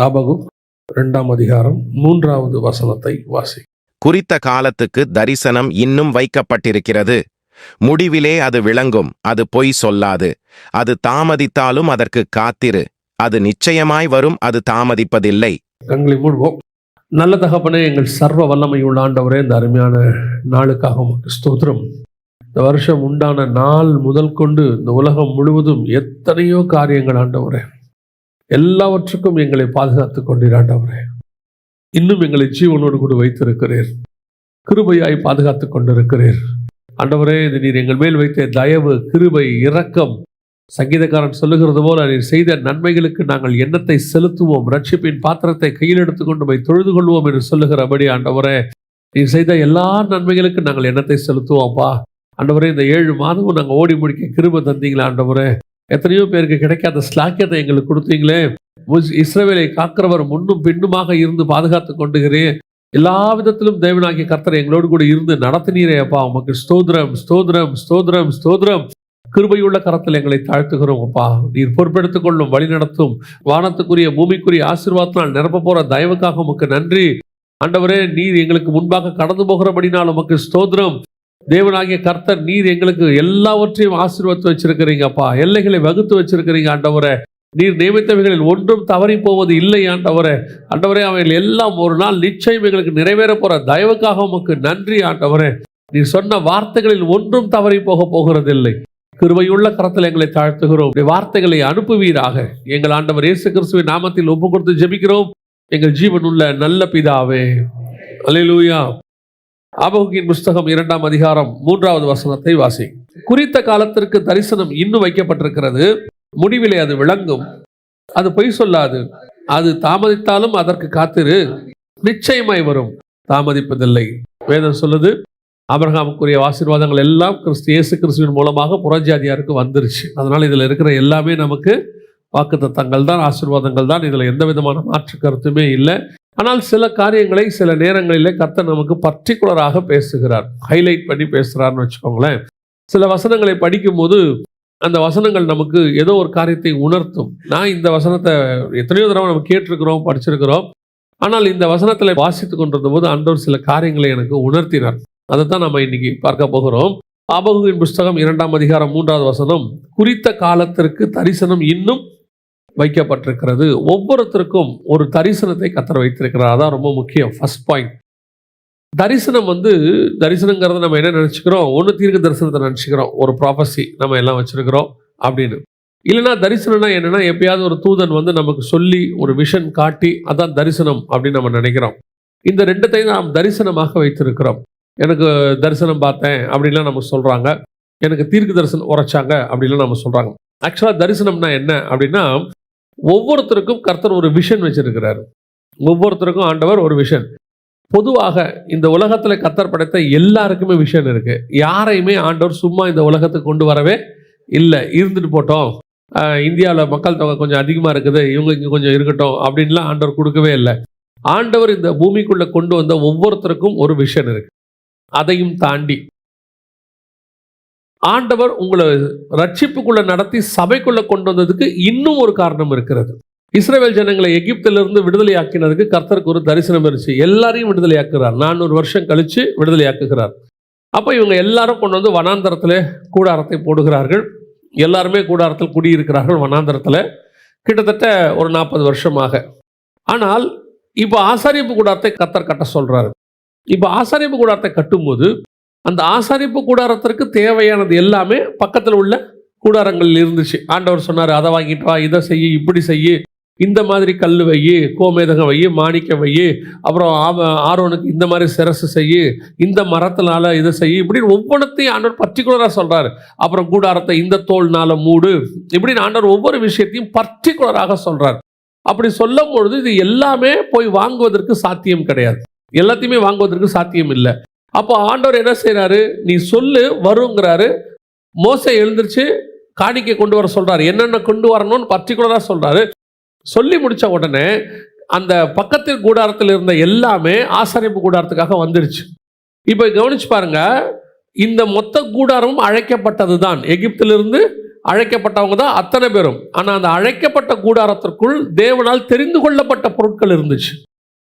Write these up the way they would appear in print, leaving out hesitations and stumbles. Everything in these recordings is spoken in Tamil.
ஆபகு 2ஆம் அதிகாரம் 3வது வசனத்தை வாசி. குறித்த காலத்துக்கு தரிசனம் இன்னும் வைக்கப்பட்டிருக்கிறது. முடிவிலே அது விளங்கும். அது பொய் சொல்லாது. அது தாமதித்தாலும் அதற்கு காத்திரு. அது நிச்சயமாய் வரும். அது தாமதிப்பதில்லை. கண்களை மூடுவோம். நல்ல தகப்பனே, எங்கள் சர்வ வல்லமையுள்ள ஆண்டவரே, இந்த அருமையான நாளுக்காக உமக்கு ஸ்தோத்திரம். இந்த வருஷம் உண்டான நாள் முதல் கொண்டு இந்த உலகம் முழுவதும் எத்தனையோ காரியங்கள் ஆண்டவரே, எல்லாவற்றுக்கும் எங்களை பாதுகாத்து கொண்டீர் ஆண்டவரே. இன்னும் எங்களை ஜீவனோடு கூட வைத்திருக்கிறீர். கிருபையாய் பாதுகாத்து கொண்டிருக்கிறீர் ஆண்டவரே. இது நீர் எங்கள் மேல் வைத்த தயவு, கிருபை, இரக்கம். சங்கீதக்காரன் சொல்லுகிறது போல, நீர் செய்த நன்மைகளுக்கு நாங்கள் எண்ணத்தை செலுத்துவோம், ரட்சிப்பின் பாத்திரத்தை கையில் எடுத்துக்கொண்டு போய் தொழுது கொள்வோம் என்று சொல்லுகிறபடி ஆண்டவரே, நீர் செய்த எல்லா நன்மைகளுக்கு நாங்கள் எண்ணத்தை செலுத்துவோம்ப்பா ஆண்டவரே. இந்த 7 மாதமும் நாங்கள் ஓடி முடிக்க கிருபை தந்தீங்களா ஆண்டவரே. எத்தனையோ பேருக்கு கிடைக்காத ஸ்லாக்கியத்தை எங்களுக்கு கொடுத்தீங்களே. இஸ்ரவேலை காக்கிறவர் முன்னும் பின்னுமாக இருந்து பாதுகாத்து கொண்டுகிறேன். எல்லா விதத்திலும் தேவனாகிய கர்த்தர் எங்களோடு கூட இருந்து நடத்தினீரே அப்பா. உமக்கு ஸ்தோத்திரம், ஸ்தோத்திரம், ஸ்தோத்திரம், ஸ்தோத்திரம். கிருபையுள்ள கரத்தில் எங்களை தாழ்த்துகிறோம் அப்பா. நீர் பொறுப்பெடுத்துக் கொள்ளும், வழி நடத்தும். வானத்துக்குரிய பூமிக்குரிய ஆசீர்வாதத்தினால் நிரப்ப போற தயவுக்காக உமக்கு நன்றி ஆண்டவரே. நீர் எங்களுக்கு முன்பாக கடந்து போகிறபடினால் உமக்கு ஸ்தோத்திரம். தேவனாகிய கர்த்தர், நீர் எங்களுக்கு எல்லாவற்றையும் ஆசீர்வதித்து வச்சிருக்கிறீங்க அப்பா. எல்லைகளை வகுத்து வச்சிருக்கிறீங்க ஆண்டவரே. நீர் நியமித்தவைகளில் ஒன்றும் தவறி போவது இல்லை ஆண்டவரே. ஆண்டவரே, அவைகள் எல்லாம் ஒரு நாள் நிச்சயம் எங்களுக்கு நிறைவேற போற தயவுக்காக உமக்கு நன்றி ஆண்டவரே. நீர் சொன்ன வார்த்தைகளில் ஒன்றும் தவறி போகிறதில்லை. கிருபையுள்ள கரத்தில் எங்களை தாழ்த்துகிறோம். வார்த்தைகளை அனுப்புவீராக. எங்கள் ஆண்டவர் இயேசு கிறிஸ்துவின் நாமத்தில் ஒப்பு கொடுத்து ஜெபிக்கிறோம் எங்கள் ஜீவனுள்ள நல்ல பிதாவே. அல்லேலூயா. ஆபகுக்கின் புஸ்தகம் 2ஆம் அதிகாரம் 3வது வசனத்தை வாசி. குறித்த காலத்திற்கு தரிசனம் இன்னும் வைக்கப்பட்டிருக்கிறது. முடிவிலே அது விளங்கும். அது பொய் சொல்லாது. அது தாமதித்தாலும் அதற்கு காத்திரு. நிச்சயமாய் வரும், தாமதிப்பதில்லை. வேதம் சொல்லுது, ஆபிரகாமுக்குரிய ஆசீர்வாதங்கள் எல்லாம் இயேசு கிறிஸ்துவின் மூலமாக புறஜாதியாருக்கு வந்துருச்சு. அதனால இதுல இருக்கிற எல்லாமே நமக்கு வாக்குத்தத்தங்கள் தான், ஆசீர்வாதங்கள் தான். இதுல எந்த விதமான மாற்று கருத்துமே இல்லை. ஆனால் சில காரியங்களை சில நேரங்களிலே கர்த்தர் நமக்கு பர்டிகுலராக பேசுகிறார், ஹைலைட் பண்ணி பேசுகிறார்னு வச்சுக்கோங்களேன். சில வசனங்களை படிக்கும்போது அந்த வசனங்கள் நமக்கு ஏதோ ஒரு காரியத்தை உணர்த்தும். நான் இந்த வசனத்தை எத்தனையோ தடவை நம்ம கேட்டிருக்கிறோம், படிச்சிருக்கிறோம். ஆனால் இந்த வசனத்தில் வாசித்து கொண்டிருந்த போது ஆண்டவர் சில காரியங்களை எனக்கு உணர்த்தினார். அதைத்தான் நம்ம இன்னைக்கு பார்க்க போகிறோம். ஆபகுவின் புஸ்தகம் 2ஆம் அதிகாரம் 3வது வசனம். குறித்த காலத்திற்கு தரிசனம் இன்னும் வைக்கப்பட்டிருக்கிறது. ஒவ்வொருத்தருக்கும் ஒரு தரிசனத்தை கர்த்தர் வைத்திருக்கிறார். அதான் ரொம்ப முக்கியம். First point. தரிசனம் தரிசனங்கிறத நம்ம என்ன நினச்சிக்கிறோம்? ஒன்று தீர்க்க தரிசனத்தை நினச்சிக்கிறோம், ஒரு ப்ராபஸி நம்ம எல்லாம் வச்சிருக்கிறோம் அப்படின்னு. இல்லைன்னா தரிசனம்னா என்னன்னா, எப்பயாவது ஒரு தூதன் நமக்கு சொல்லி ஒரு விஷன் காட்டி அதான் தரிசனம் அப்படின்னு நம்ம நினைக்கிறோம். இந்த ரெண்டத்தையும் நாம் தரிசனமாக வைத்திருக்கிறோம். எனக்கு தரிசனம் பார்த்தேன் அப்படின்லாம் நம்ம சொல்கிறாங்க. எனக்கு தீர்க்க தரிசனம் உரைச்சாங்க அப்படின்லாம் நம்ம சொல்கிறாங்க. ஆக்சுவலாக தரிசனம்னா என்ன அப்படின்னா, ஒவ்வொருத்தருக்கும் கர்த்தர் ஒரு விஷன் வச்சிருக்கிறார். ஒவ்வொருத்தருக்கும் ஆண்டவர் ஒரு விஷன். பொதுவாக இந்த உலகத்தில் கர்த்தர் படைத்த எல்லாருக்குமே விஷன் இருக்கு. யாரையுமே ஆண்டவர் சும்மா இந்த உலகத்துக்கு கொண்டு வரவே இல்லை. இருந்துட்டு போட்டோம், இந்தியாவில் மக்கள் தொகை கொஞ்சம் அதிகமாக இருக்குது, இவங்க இங்கே கொஞ்சம் இருக்கட்டும் அப்படின்லாம் ஆண்டவர் கொடுக்கவே இல்லை. ஆண்டவர் இந்த பூமிக்குள்ளே கொண்டு வந்த ஒவ்வொருத்தருக்கும் ஒரு விஷன் இருக்கு. அதையும் தாண்டி ஆண்டவர் உங்களை ரட்சிப்புக்குள்ள நடத்தி சபைக்குள்ள கொண்டு வந்ததுக்கு இன்னும் ஒரு காரணம் இருக்கிறது. இஸ்ரவேல் ஜனங்களை எகிப்திலிருந்து விடுதலை ஆக்கினதுக்கு கர்த்தருக்கு ஒரு தரிசனம் இருந்துச்சு. எல்லாரையும் விடுதலை ஆக்குறார். 400 வருஷம் கழிச்சு விடுதலை ஆக்குகிறார். அப்போ இவங்க எல்லாரும் கொண்டு வந்து வனாந்தரத்தில் கூடாரத்தை போடுகிறார்கள். எல்லாருமே கூடாரத்தில் குடியிருக்கிறார்கள் வனாந்தரத்தில், கிட்டத்தட்ட ஒரு 40 வருஷமாக. ஆனால் இப்போ ஆசாரிப்பு கூடாரத்தை கர்த்தர் கட்ட சொல்றாரு. இப்போ ஆசாரிப்பு கூடாரத்தை கட்டும்போது அந்த ஆசாரிப்பு கூடாரத்திற்கு தேவையானது எல்லாமே பக்கத்தில் உள்ள கூடாரங்களில் இருந்துச்சு. ஆண்டவர் சொன்னார், அதை வாங்கிட்டு வா, இதை செய்ய, இப்படி செய்ய, இந்த மாதிரி கல் வையு, கோமேதகம் வையு, மாணிக்கம் வையு, அப்புறம் ஆரோனுக்கு இந்த மாதிரி சிரசு செய்யு, இந்த மரத்தினால இதை செய்ய, இப்படின்னு ஒவ்வொன்றத்தையும் ஆண்டவர் பர்டிகுலராக சொல்றாரு. அப்புறம் கூடாரத்தை இந்த தோல்னால மூடு, இப்படின்னு ஆண்டவர் ஒவ்வொரு விஷயத்தையும் பர்டிகுலராக சொல்றாரு. அப்படி சொல்லும் பொழுது இது எல்லாமே போய் வாங்குவதற்கு சாத்தியம் கிடையாது. எல்லாத்தையுமே வாங்குவதற்கு சாத்தியம் இல்லை. அப்போ ஆண்டவர் என்ன செய்யறாரு? நீ சொல்லு, வருங்கிறாரு. மோசே எழுந்திருச்சு காணிக்கை கொண்டு வர சொல்றாரு. என்னென்ன கொண்டு வரணும்னு பர்டிகுலரா சொல்றாரு. சொல்லி முடிச்ச உடனே அந்த பக்கத்தில் கூடாரத்தில் இருந்த எல்லாமே ஆசாரிப்பு கூடாரத்துக்காக வந்துருச்சு. இப்போ கவனிச்சு பாருங்க, இந்த மொத்த கூடாரமும் அழைக்கப்பட்டது தான். எகிப்திலிருந்து அழைக்கப்பட்டவங்க தான் அத்தனை பேரும். ஆனா அந்த அழைக்கப்பட்ட கூடாரத்திற்குள் தேவனால் தெரிந்து கொள்ளப்பட்ட பொருட்கள் இருந்துச்சு.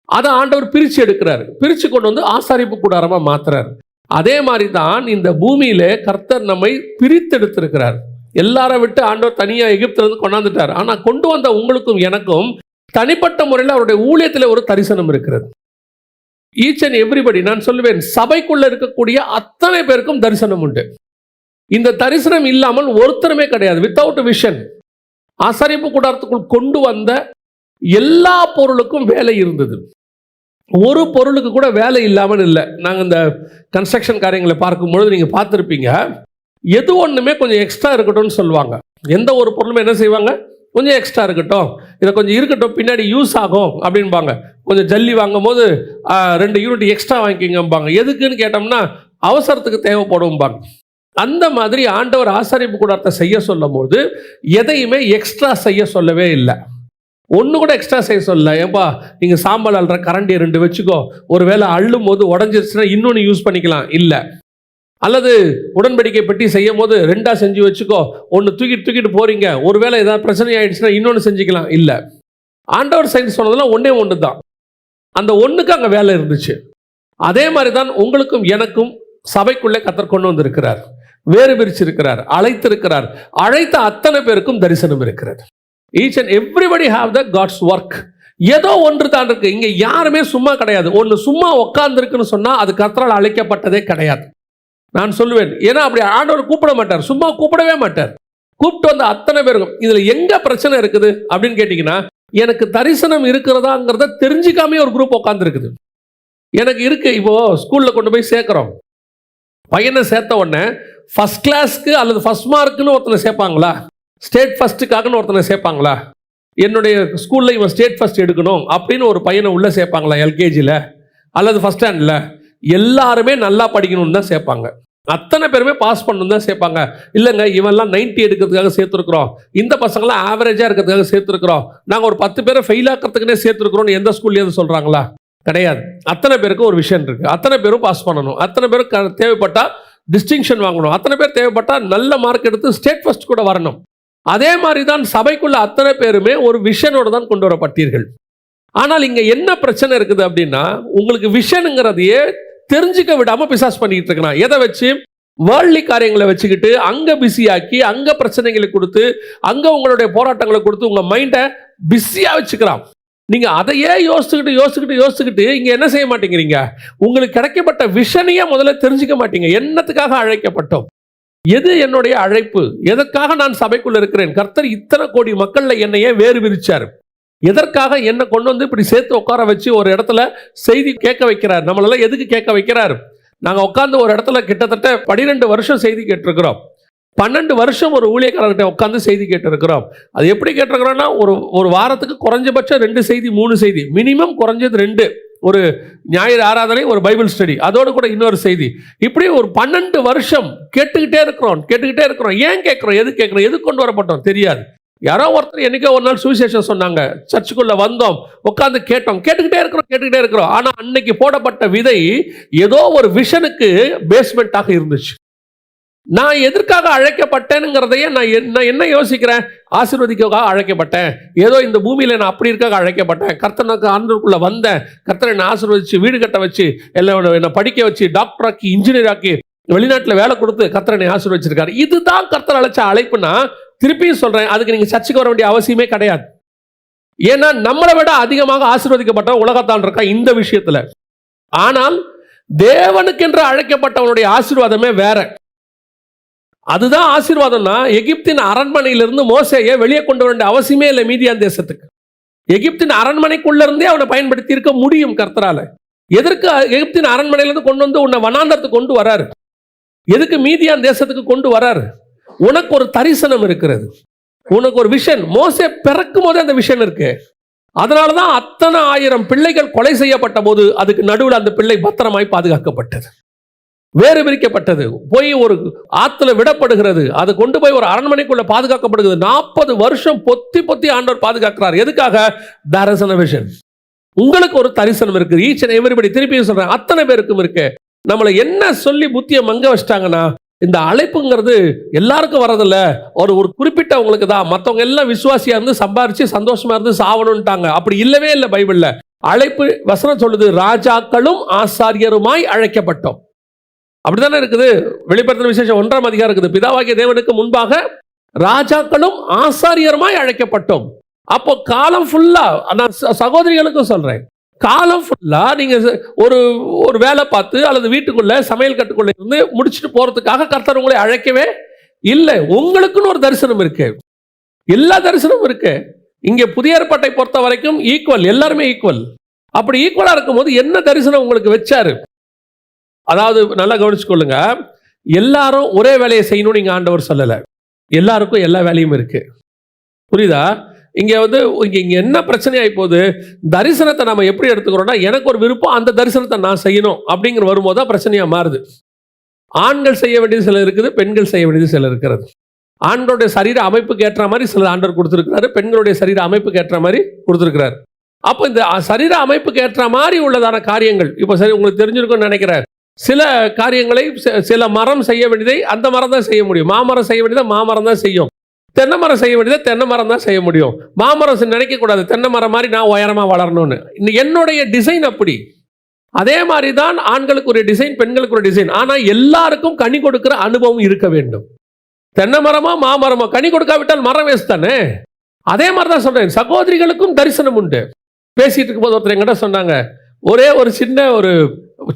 அதை ஆண்டவர் பிரிச்சு எடுக்கிறார், பிரிச்சு கொண்டு வந்து ஆசாரிப்பு கூடாரமா மாத்துறார். அதே மாதிரி தான் இந்த பூமியிலே கர்த்தர் நம்மை பிரித்தெடுத்திருக்கிறார். எல்லாரை விட்டு ஆண்டவர் தனியா எகிப்திலிருந்து கொண்டாந்துட்டார். ஆனா கொண்டு வந்த உங்களுக்கும் எனக்கும் தனிப்பட்ட முறையில் அவருடைய ஊழியத்தில் ஒரு தரிசனம் இருக்கிறது. ஈச் அண்ட் எவ்ரிபடி, நான் சொல்லுவேன், சபைக்குள்ள இருக்கக்கூடிய அத்தனை பேருக்கும் தரிசனம் உண்டு. இந்த தரிசனம் இல்லாமல் ஒருத்தருமே கிடையாது. வித்தவுட் விஷன் ஆசாரிப்பு கூடாரத்துக்குள் கொண்டு வந்த எல்லா பொருளுக்கும் வேலை இருந்தது. ஒரு பொருளுக்கு கூட வேலை இல்லாமல் இல்லை. நாங்கள் இந்த கன்ஸ்ட்ரக்ஷன் காரியங்களை பார்க்கும்பொழுது நீங்கள் பார்த்துருப்பீங்க, எது ஒன்றுமே கொஞ்சம் எக்ஸ்ட்ரா இருக்கட்டும்னு சொல்லுவாங்க. எந்த ஒரு பொருளுமே என்ன செய்வாங்க, கொஞ்சம் எக்ஸ்ட்ரா இருக்கட்டும், இதை கொஞ்சம் இருக்கட்டும், பின்னாடி யூஸ் ஆகும் அப்படின்பாங்க. கொஞ்சம் ஜல்லி வாங்கும் போது 2 யூனிட் எக்ஸ்ட்ரா வாங்கிக்கிங்கம்பாங்க. எதுக்குன்னு கேட்டோம்னா அவசரத்துக்கு தேவைப்படும்பாங்க. அந்த மாதிரி ஆண்டவர் ஆசாரிப்பு கூடாரத்தை செய்ய சொல்லும் போது எதையுமே எக்ஸ்ட்ரா செய்ய சொல்லவே இல்லை. ஒன்று கூட எக்ஸ்ட்ரா செய்ய சொல்ல. ஏன்பா நீங்கள் சாம்பல் அள்ளுற கரண்டியை 2 வச்சுக்கோ, ஒரு வேளை அள்ளும் போது உடஞ்சிருச்சுன்னா இன்னொன்று யூஸ் பண்ணிக்கலாம் இல்லை. அல்லது உடன்படிக்கை பெட்டி செய்யும் போது 2ஆ செஞ்சு வச்சுக்கோ, ஒன்று தூக்கிட்டு போறீங்க, ஒருவேளை ஏதாவது பிரச்சனை ஆயிடுச்சுன்னா இன்னொன்று செஞ்சுக்கலாம் இல்லை. ஆண்டவர் செய்து சொன்னதெல்லாம் ஒன்று தான். அந்த ஒன்றுக்கு அங்கே வேலை இருந்துச்சு. அதே மாதிரி தான் உங்களுக்கும் எனக்கும் சபைக்குள்ளே கர்த்தர் கொண்டு வந்திருக்கிறார், வேறு பிரிச்சிருக்கிறார், அழைத்திருக்கிறார். அழைத்த அத்தனை பேருக்கும் தரிசனம் இருக்கிறது. Each and everybody have the God's work. ஏதோ ஒன்று தான் இருக்கு. இங்க யாருமே சும்மா கிடையாது. ஒன்று சும்மா உட்கார்ந்து இருக்குன்னு சொன்னா அது கர்த்தரால் அழைக்கப்பட்டதே கிடையாது. நான் சொல்லுவேன், ஏன்னா அப்படி ஆண்டவர் கூப்பிட மாட்டார், சும்மா கூப்பிடவே மாட்டார். கூப்பிட்டு வந்த அத்தனை பேருக்கும். இதுல எங்க பிரச்சனை இருக்குது அப்படின்னு கேட்டீங்கன்னா, எனக்கு தரிசனம் இருக்கிறதாங்கிறத தெரிஞ்சுக்காமே ஒரு குரூப் உட்கார்ந்து இருக்குது. எனக்கு இருக்கு. இப்போ ஸ்கூல்ல கொண்டு போய் சேர்க்கிறோம், பையனை சேர்த்த உடனே ஃபர்ஸ்ட் கிளாஸ்க்கு அல்லது ஃபர்ஸ்ட் மார்க்குன்னு ஒருத்தனை சேர்ப்பாங்களா, ஸ்டேட் ஃபர்ஸ்ட்டுக்காகன்னு ஒருத்தனை சேர்ப்பாங்களா? என்னுடைய ஸ்கூல்ல இவன் ஸ்டேட் ஃபர்ஸ்ட் எடுக்கணும் அப்படின்னு ஒரு பையனை உள்ள சேர்ப்பாங்களா? எல்கேஜியில் அல்லது ஃபர்ஸ்ட் ஸ்டாண்டில்? எல்லாருமே நல்லா படிக்கணும்னு தான் சேர்ப்பாங்க. அத்தனை பேருமே பாஸ் பண்ணணும் தான் சேர்ப்பாங்க. இல்லைங்க, இவெல்லாம் 90 எடுக்கிறதுக்காக சேர்த்துருக்குறோம், இந்த பசங்களாம் ஆவரேஜாக இருக்கிறதுக்காக சேர்த்துருக்குறோம், நாங்கள் ஒரு 10 பேரை ஃபெயில் ஆக்கிறதுக்குன்னே சேர்த்துருக்குறோம்னு எந்த ஸ்கூல்லேயும் சொல்கிறாங்களா? கிடையாது. அத்தனை பேருக்கும் ஒரு விஷயம் இருக்குது. அத்தனை பேரும் பாஸ் பண்ணணும், அத்தனை பேரும் தேவைப்பட்டால் டிஸ்டிங்ஷன் வாங்கணும், அத்தனை பேர் தேவைப்பட்டால் நல்ல மார்க் எடுத்து ஸ்டேட் ஃபர்ஸ்ட் கூட வரணும். அதே மாதிரி தான் சபைக்குள்ள அத்தனை பேருமே ஒரு விஷனோடு தான் கொண்டு வரப்பட்டீர்கள். ஆனால் இங்கே என்ன பிரச்சனை இருக்குது அப்படின்னா, உங்களுக்கு விஷனுங்கிறதையே தெரிஞ்சுக்க விடாம பிசாஸ் பண்ணிட்டு இருக்கிறான். எதை வச்சு? வேர்ல்ட்லி காரியங்களை வச்சுக்கிட்டு அங்க பிஸியாக்கி, அங்க பிரச்சனைகளை கொடுத்து, அங்க உங்களுடைய போராட்டங்களை கொடுத்து உங்க மைண்டை பிஸியா வச்சுக்கிறான். நீங்க அதையே யோசிச்சுக்கிட்டு இங்க என்ன செய்ய மாட்டேங்கிறீங்க? உங்களுக்கு கிடைக்கப்பட்ட விஷனையே முதல்ல தெரிஞ்சுக்க மாட்டீங்க. என்னத்துக்காக அழைக்கப்பட்டோம்? எது என்னுடைய அழைப்பு? எதற்காக நான் சபைக்குள்ள இருக்கிறேன்? கர்த்தர் இத்தனை கோடி மக்கள்ல என்னையே வேறு பிரிச்சார். எதற்காக என்ன கொண்டு வந்து இப்படி சேர்த்து உட்கார வச்சு ஒரு இடத்துல செய்தி கேட்க வைக்கிறார்? நம்மளெல்லாம் எதுக்கு கேட்க வைக்கிறார்? நாங்கள் உட்காந்து ஒரு இடத்துல கிட்டத்தட்ட 12 வருஷம் செய்தி கேட்டிருக்கிறோம். 12 வருஷம் ஒரு ஊழியக்காரர்கிட்ட உட்காந்து செய்தி கேட்டிருக்கிறோம். அது எப்படி கேட்டிருக்கிறோம்னா, ஒரு வாரத்துக்கு குறைஞ்சபட்சம் 2 செய்தி 3 செய்தி, மினிமம் குறைஞ்சது 2. ஒரு ஞாயிறு ஆராதனை, ஒரு பைபிள் ஸ்டடி, அதோடு கூட இன்னொரு செய்தி. இப்படி ஒரு 12 வருஷம் கேட்டுக்கிட்டே இருக்கிறோம். ஏன் கேட்குறோம்? எது கேட்குறோம்? எது கொண்டு வரப்பட்டோம் தெரியாது. யாரோ ஒருத்தர் என்னைக்கோ ஒரு நாள் சுவிசேஷம் சொன்னாங்க, சர்ச்சுக்குள்ள வந்தோம், உட்காந்து கேட்டுக்கிட்டே இருக்கிறோம். ஆனா அன்னைக்கு போடப்பட்ட விதை ஏதோ ஒரு விஷனுக்கு பேஸ்மெண்டாக இருந்துச்சு. நான் எதற்காக அழைக்கப்பட்டேனுங்கிறதையே நான் என்ன யோசிக்கிறேன்? ஆசீர்வதிக்காக அழைக்கப்பட்டேன். ஏதோ இந்த பூமியில நான் அப்படி இருக்காக அழைக்கப்பட்டேன். கர்த்தனுக்கு ஆண்டவருக்குள்ள வந்தேன். கர்த்தரை என்னை ஆசீர்வதிச்சு, வீடு கட்ட வச்சு, எல்லாம் என்னை படிக்க வச்சு, டாக்டர் ஆக்கி, இன்ஜினியர் ஆக்கி, வெளிநாட்டில் வேலை கொடுத்து கர்த்தரை ஆசீர்வதிச்சிருக்காரு. இதுதான் கர்த்தர் அழைச்ச அழைப்புனா, திருப்பியும் சொல்றேன், அதுக்கு நீங்க சர்ச்சுக்கு வர வேண்டிய அவசியமே கிடையாது. ஏன்னா நம்மளை விட அதிகமாக ஆசீர்வதிக்கப்பட்ட உலகத்தான் இருக்கா இந்த விஷயத்துல. ஆனால் தேவனுக்கென்று அழைக்கப்பட்டவனுடைய ஆசீர்வாதமே வேற. அதுதான் ஆசீர்வாதம்னா, எகிப்தின் அரண்மனையிலிருந்து மோசேயை வெளியே கொண்டு வர வேண்டிய அவசியமே இல்லை மீதியான் தேசத்துக்கு. எகிப்தின் அரண்மனைக்குள்ள இருந்தே அவனை பயன்படுத்தி இருக்க முடியும் கர்த்தரால. எதற்கு எகிப்தின் அரண்மனையிலிருந்து கொண்டு வந்து உன்னை வனாந்தரத்துக்கு கொண்டு வராரு? எதுக்கு மீதியான் தேசத்துக்கு கொண்டு வராரு? உனக்கு ஒரு தரிசனம் இருக்கிறது, உனக்கு ஒரு விஷன். மோசே பிறக்கும் போதே அந்த விஷன் இருக்கு. அதனாலதான் அத்தனை 1000 பிள்ளைகள் கொலை செய்யப்பட்ட போது அதுக்கு நடுவில் அந்த பிள்ளை பத்திரமாய் பாதுகாக்கப்பட்டது, வேறு பிரிக்கப்பட்டது, போய் ஒரு ஆத்துல விடப்படுகிறது, அது கொண்டு போய் ஒரு அரண்மனைக்குள்ள பாதுகாக்கப்படுகிறது. 40 வருஷம் பொத்தி ஆண்டவர் பாதுகாக்கிறார். எதுக்காக? தரிசன விஷன். உங்களுக்கு ஒரு தரிசனம் இருக்கு. ஈச் அண்ட் எவரிபடி, திருப்பியும் சொல்றேன், அத்தனை பேருக்கும் இருக்கு. நம்மளை என்ன சொல்லி புத்தியை மங்க வச்சிட்டாங்கன்னா, இந்த அழைப்புங்கிறது எல்லாருக்கும் வரதில்ல, ஒரு குறிப்பிட்டவங்களுக்கு தான். மற்றவங்க எல்லாம் விசுவாசியா இருந்து சம்பாரிச்சு சந்தோஷமா இருந்து சாவணும்ட்டாங்க. அப்படி இல்லவே இல்லை பைபிள்ல. அழைப்பு வசனம் சொல்லுது, ராஜாக்களும் ஆசாரியருமாய் அழைக்கப்பட்டோம். அப்படித்தானே இருக்குது. வெளிப்படுத்தின விசேஷம் 1ஆம் அதிகாரம் இருக்குது. பிதாவாகிய தேவனுக்கு முன்பாக ராஜாக்களும் ஆசாரியருமாய் அழைக்கப்பட்டோம். அப்போ காலம் ஃபுல்லா, நான் சகோதரிகளுக்கும் சொல்றேன், காலம் ஃபுல்லா நீங்க ஒரு வேலை பார்த்து அல்லது வீட்டுக்குள்ள சமையல் கட்டுக்குள்ள இருந்து முடிச்சுட்டு போறதுக்காக கர்த்தர் உங்களை அழைக்கவே இல்லை. உங்களுக்குன்னு ஒரு தரிசனம் இருக்கு. எல்லா தரிசனமும் இருக்கு. இங்க புதிய ஏற்பாட்டை பொறுத்த வரைக்கும் ஈக்குவல், எல்லாருமே ஈக்குவல். அப்படி ஈக்குவலா இருக்கும்போது என்ன தரிசனம் உங்களுக்கு வச்சாரு? அதாவது நல்லா கவனிச்சுக்கொள்ளுங்க, எல்லாரும் ஒரே வேலையை செய்யணும்னு இங்க ஆண்டவர் சொல்லல. எல்லாருக்கும் எல்லா வேலையும் இருக்கு. புரியுதா? இங்க இங்க என்ன பிரச்சனை ஆகி போகுது, தரிசனத்தை நம்ம எப்படி எடுத்துக்கிறோம்னா, எனக்கு ஒரு விருப்பம், அந்த தரிசனத்தை நான் செய்யணும் அப்படிங்கிற வரும்போது தான் பிரச்சனையா மாறுது. ஆண்கள் செய்ய வேண்டியது சில இருக்குது, பெண்கள் செய்ய வேண்டியது சில இருக்கிறது. ஆண்களுடைய சரீர அமைப்புக்கு ஏற்ற மாதிரி சில ஆண்டவர் கொடுத்திருக்கிறாரு, பெண்களுடைய சரீர அமைப்புக்கு ஏற்ற மாதிரி கொடுத்திருக்கிறார். அப்போ இந்த சரீர அமைப்புக்கு ஏற்ற மாதிரி உள்ளதான காரியங்கள், இப்போ சரி உங்களுக்கு தெரிஞ்சிருக்கும்னு நினைக்கிறேன். சில காரியங்களை சில மரம் செய்ய வேண்டியதை அந்த மரம் தான் செய்ய முடியும். மாமரம் செய்ய வேண்டியதை மாமரம் தான் செய்யும். தென்னை மரம் செய்ய வேண்டியதை தென்னை மரம் தான் செய்ய முடியும். மாமரம் நினைக்கக்கூடாது தென்னை மரம் மாதிரி நான் உயரமா வளரணும்னு. என்னுடைய டிசைன் அப்படி. அதே மாதிரி தான் ஆண்களுக்கு ஒரு டிசைன், பெண்களுக்கு ஒரு டிசைன். ஆனால் எல்லாருக்கும் கனி கொடுக்கிற அனுபவம் இருக்க வேண்டும். தென்னை மரமா மாமரமா கனி கொடுக்காவிட்டால் மரம் வேஸ்ட் தானே. அதே மாதிரி தான் சொல்றேன், சகோதரிகளுக்கும் தரிசனம் உண்டு. பேசிட்டு இருக்கும் போது ஒருத்தர் எங்கிட்ட சொன்னாங்க, ஒரே ஒரு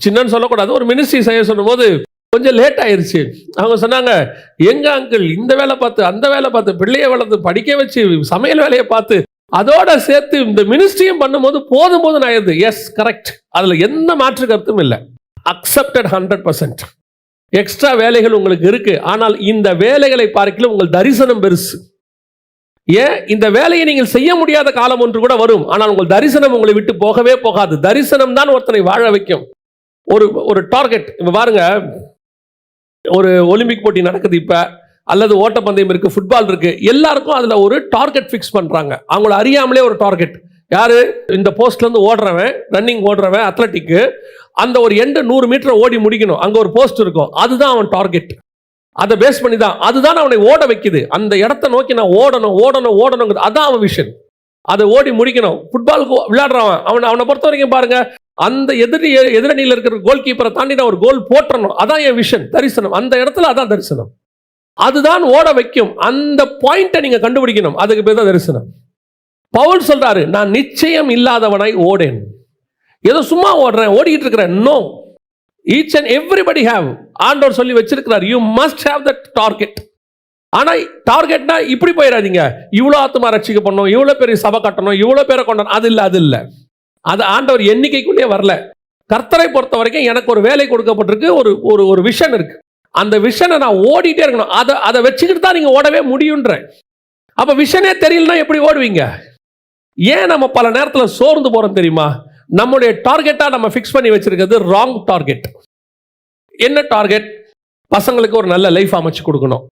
சின்னன்னு சொல்லக்கூடாது, ஒரு மினிஸ்ட்ரி செய்ய சொன்னும் போது கொஞ்சம் லேட் ஆயிருச்சு. அவங்க சொன்னாங்க, எங்க அங்கிள் இந்த வேலை பார்த்து அந்த வேலை பார்த்து பிள்ளைய வளர்த்து படிக்க வச்சு சமையல் வேலையை பார்த்து அதோட சேர்த்து இந்த மினிஸ்ட்ரியும் பண்ணும்போது போதும் போது ஆயிருது. Yes, correct. அதுல எந்த மாற்று கருத்தும் இல்லை. அக்செப்டட் 100%. எக்ஸ்ட்ரா வேலைகள் உங்களுக்கு இருக்கு. ஆனால் இந்த வேலைகளை பார்க்கல உங்கள் தரிசனம் பெருசு. ஏன் இந்த வேலையை நீங்கள் செய்ய முடியாத காலம் ஒன்று கூட வரும், ஆனால் உங்கள் தரிசனம் உங்களை விட்டு போகவே போகாது. தரிசனம் தான் ஒருத்தனை வாழ வைக்கும். ஒரு டார்கெட். இப்ப பாருங்க, ஒரு ஒலிம்பிக் போட்டி நடக்குது இப்ப, அல்லது ஓட்டப்பந்தயம் இருக்கு, ஃபுட்பால் இருக்கு. எல்லாருக்கும் அதுல ஒரு டார்கெட் ஃபிக்ஸ் பண்றாங்க. அவங்கள அறியாமலே ஒரு டார்கெட். யாரு? இந்த போஸ்ட்ல இருந்து ஓடுறவன், ரன்னிங் ஓடுறவன், அத்லட்டிக்கு அந்த ஒரு 100 மீட்டர் ஓடி முடிக்கணும். அங்க ஒரு போஸ்ட் இருக்கும், அதுதான் அவன் டார்கெட். அதை பேஸ் பண்ணி தான், அதுதான் அவனை ஓட வைக்குது. அந்த இடத்தை நோக்கி நான் ஓடணும் ஓடணும் ஓடணும், அதான் அவன் விஷன். அதை ஓடி முடிக்கணும். ஃபுட்பாலுக்கு விளையாடுறவன் அவனை பொறுத்த வரைக்கும் பாருங்க, அந்த எதிரணியில் இருக்கிற கோல் கீப்பரை தாண்டி நான் ஒரு கோல் போட்டணும், அதான் என் விஷன். தரிசனம் அந்த இடத்துல, அதான் தரிசனம். அதுதான் ஓட வைக்கும். அந்த பாயிண்டை நீங்க கண்டுபிடிக்கணும், அதுக்கு பேர் தான் தரிசனம். பவுல் சொல்றாரு, நான் நிச்சயம் இல்லாதவனாய் ஓடேன். ஏதோ சும்மா ஓடுறேன், ஓடிக்கிட்டு இருக்கிறேன். No, each and everybody have. ஆண்டவர் சொல்லி வச்சிருக்கிறார், you must have that target. ஆனா டார்கெட்னா இப்படி போயிடாதீங்க, இவ்வளோ ஆத்மா ரட்சிக்க பண்ணணும், இவ்வளோ பெரிய சபை கட்டணும், இவ்வளோ பேரை கொண்டணும். அது இல்லை. அது ஆண்டவர் எண்ணிக்கைக்குள்ளே வரல. கர்த்தரை பொறுத்த வரைக்கும் எனக்கு ஒரு வேலை கொடுக்கப்பட்டிருக்கு, ஒரு விஷன் இருக்கு. அந்த விஷனை நான் ஓடிட்டே இருக்கணும். அதை வச்சுக்கிட்டு தான் நீங்க ஓடவே முடியுன்ற. அப்ப விஷனே தெரியலன்னா எப்படி ஓடுவீங்க? ஏன் நம்ம பல நேரத்தில் சோர்ந்து போறோம் தெரியுமா? நம்முடைய டார்கெட்டா நம்ம ஃபிக்ஸ் பண்ணி வச்சிருக்கிறது ராங் டார்கெட். என்ன டார்கெட்? பசங்களுக்கு ஒரு நல்ல லைஃப் அமைச்சு கொடுக்கணும்.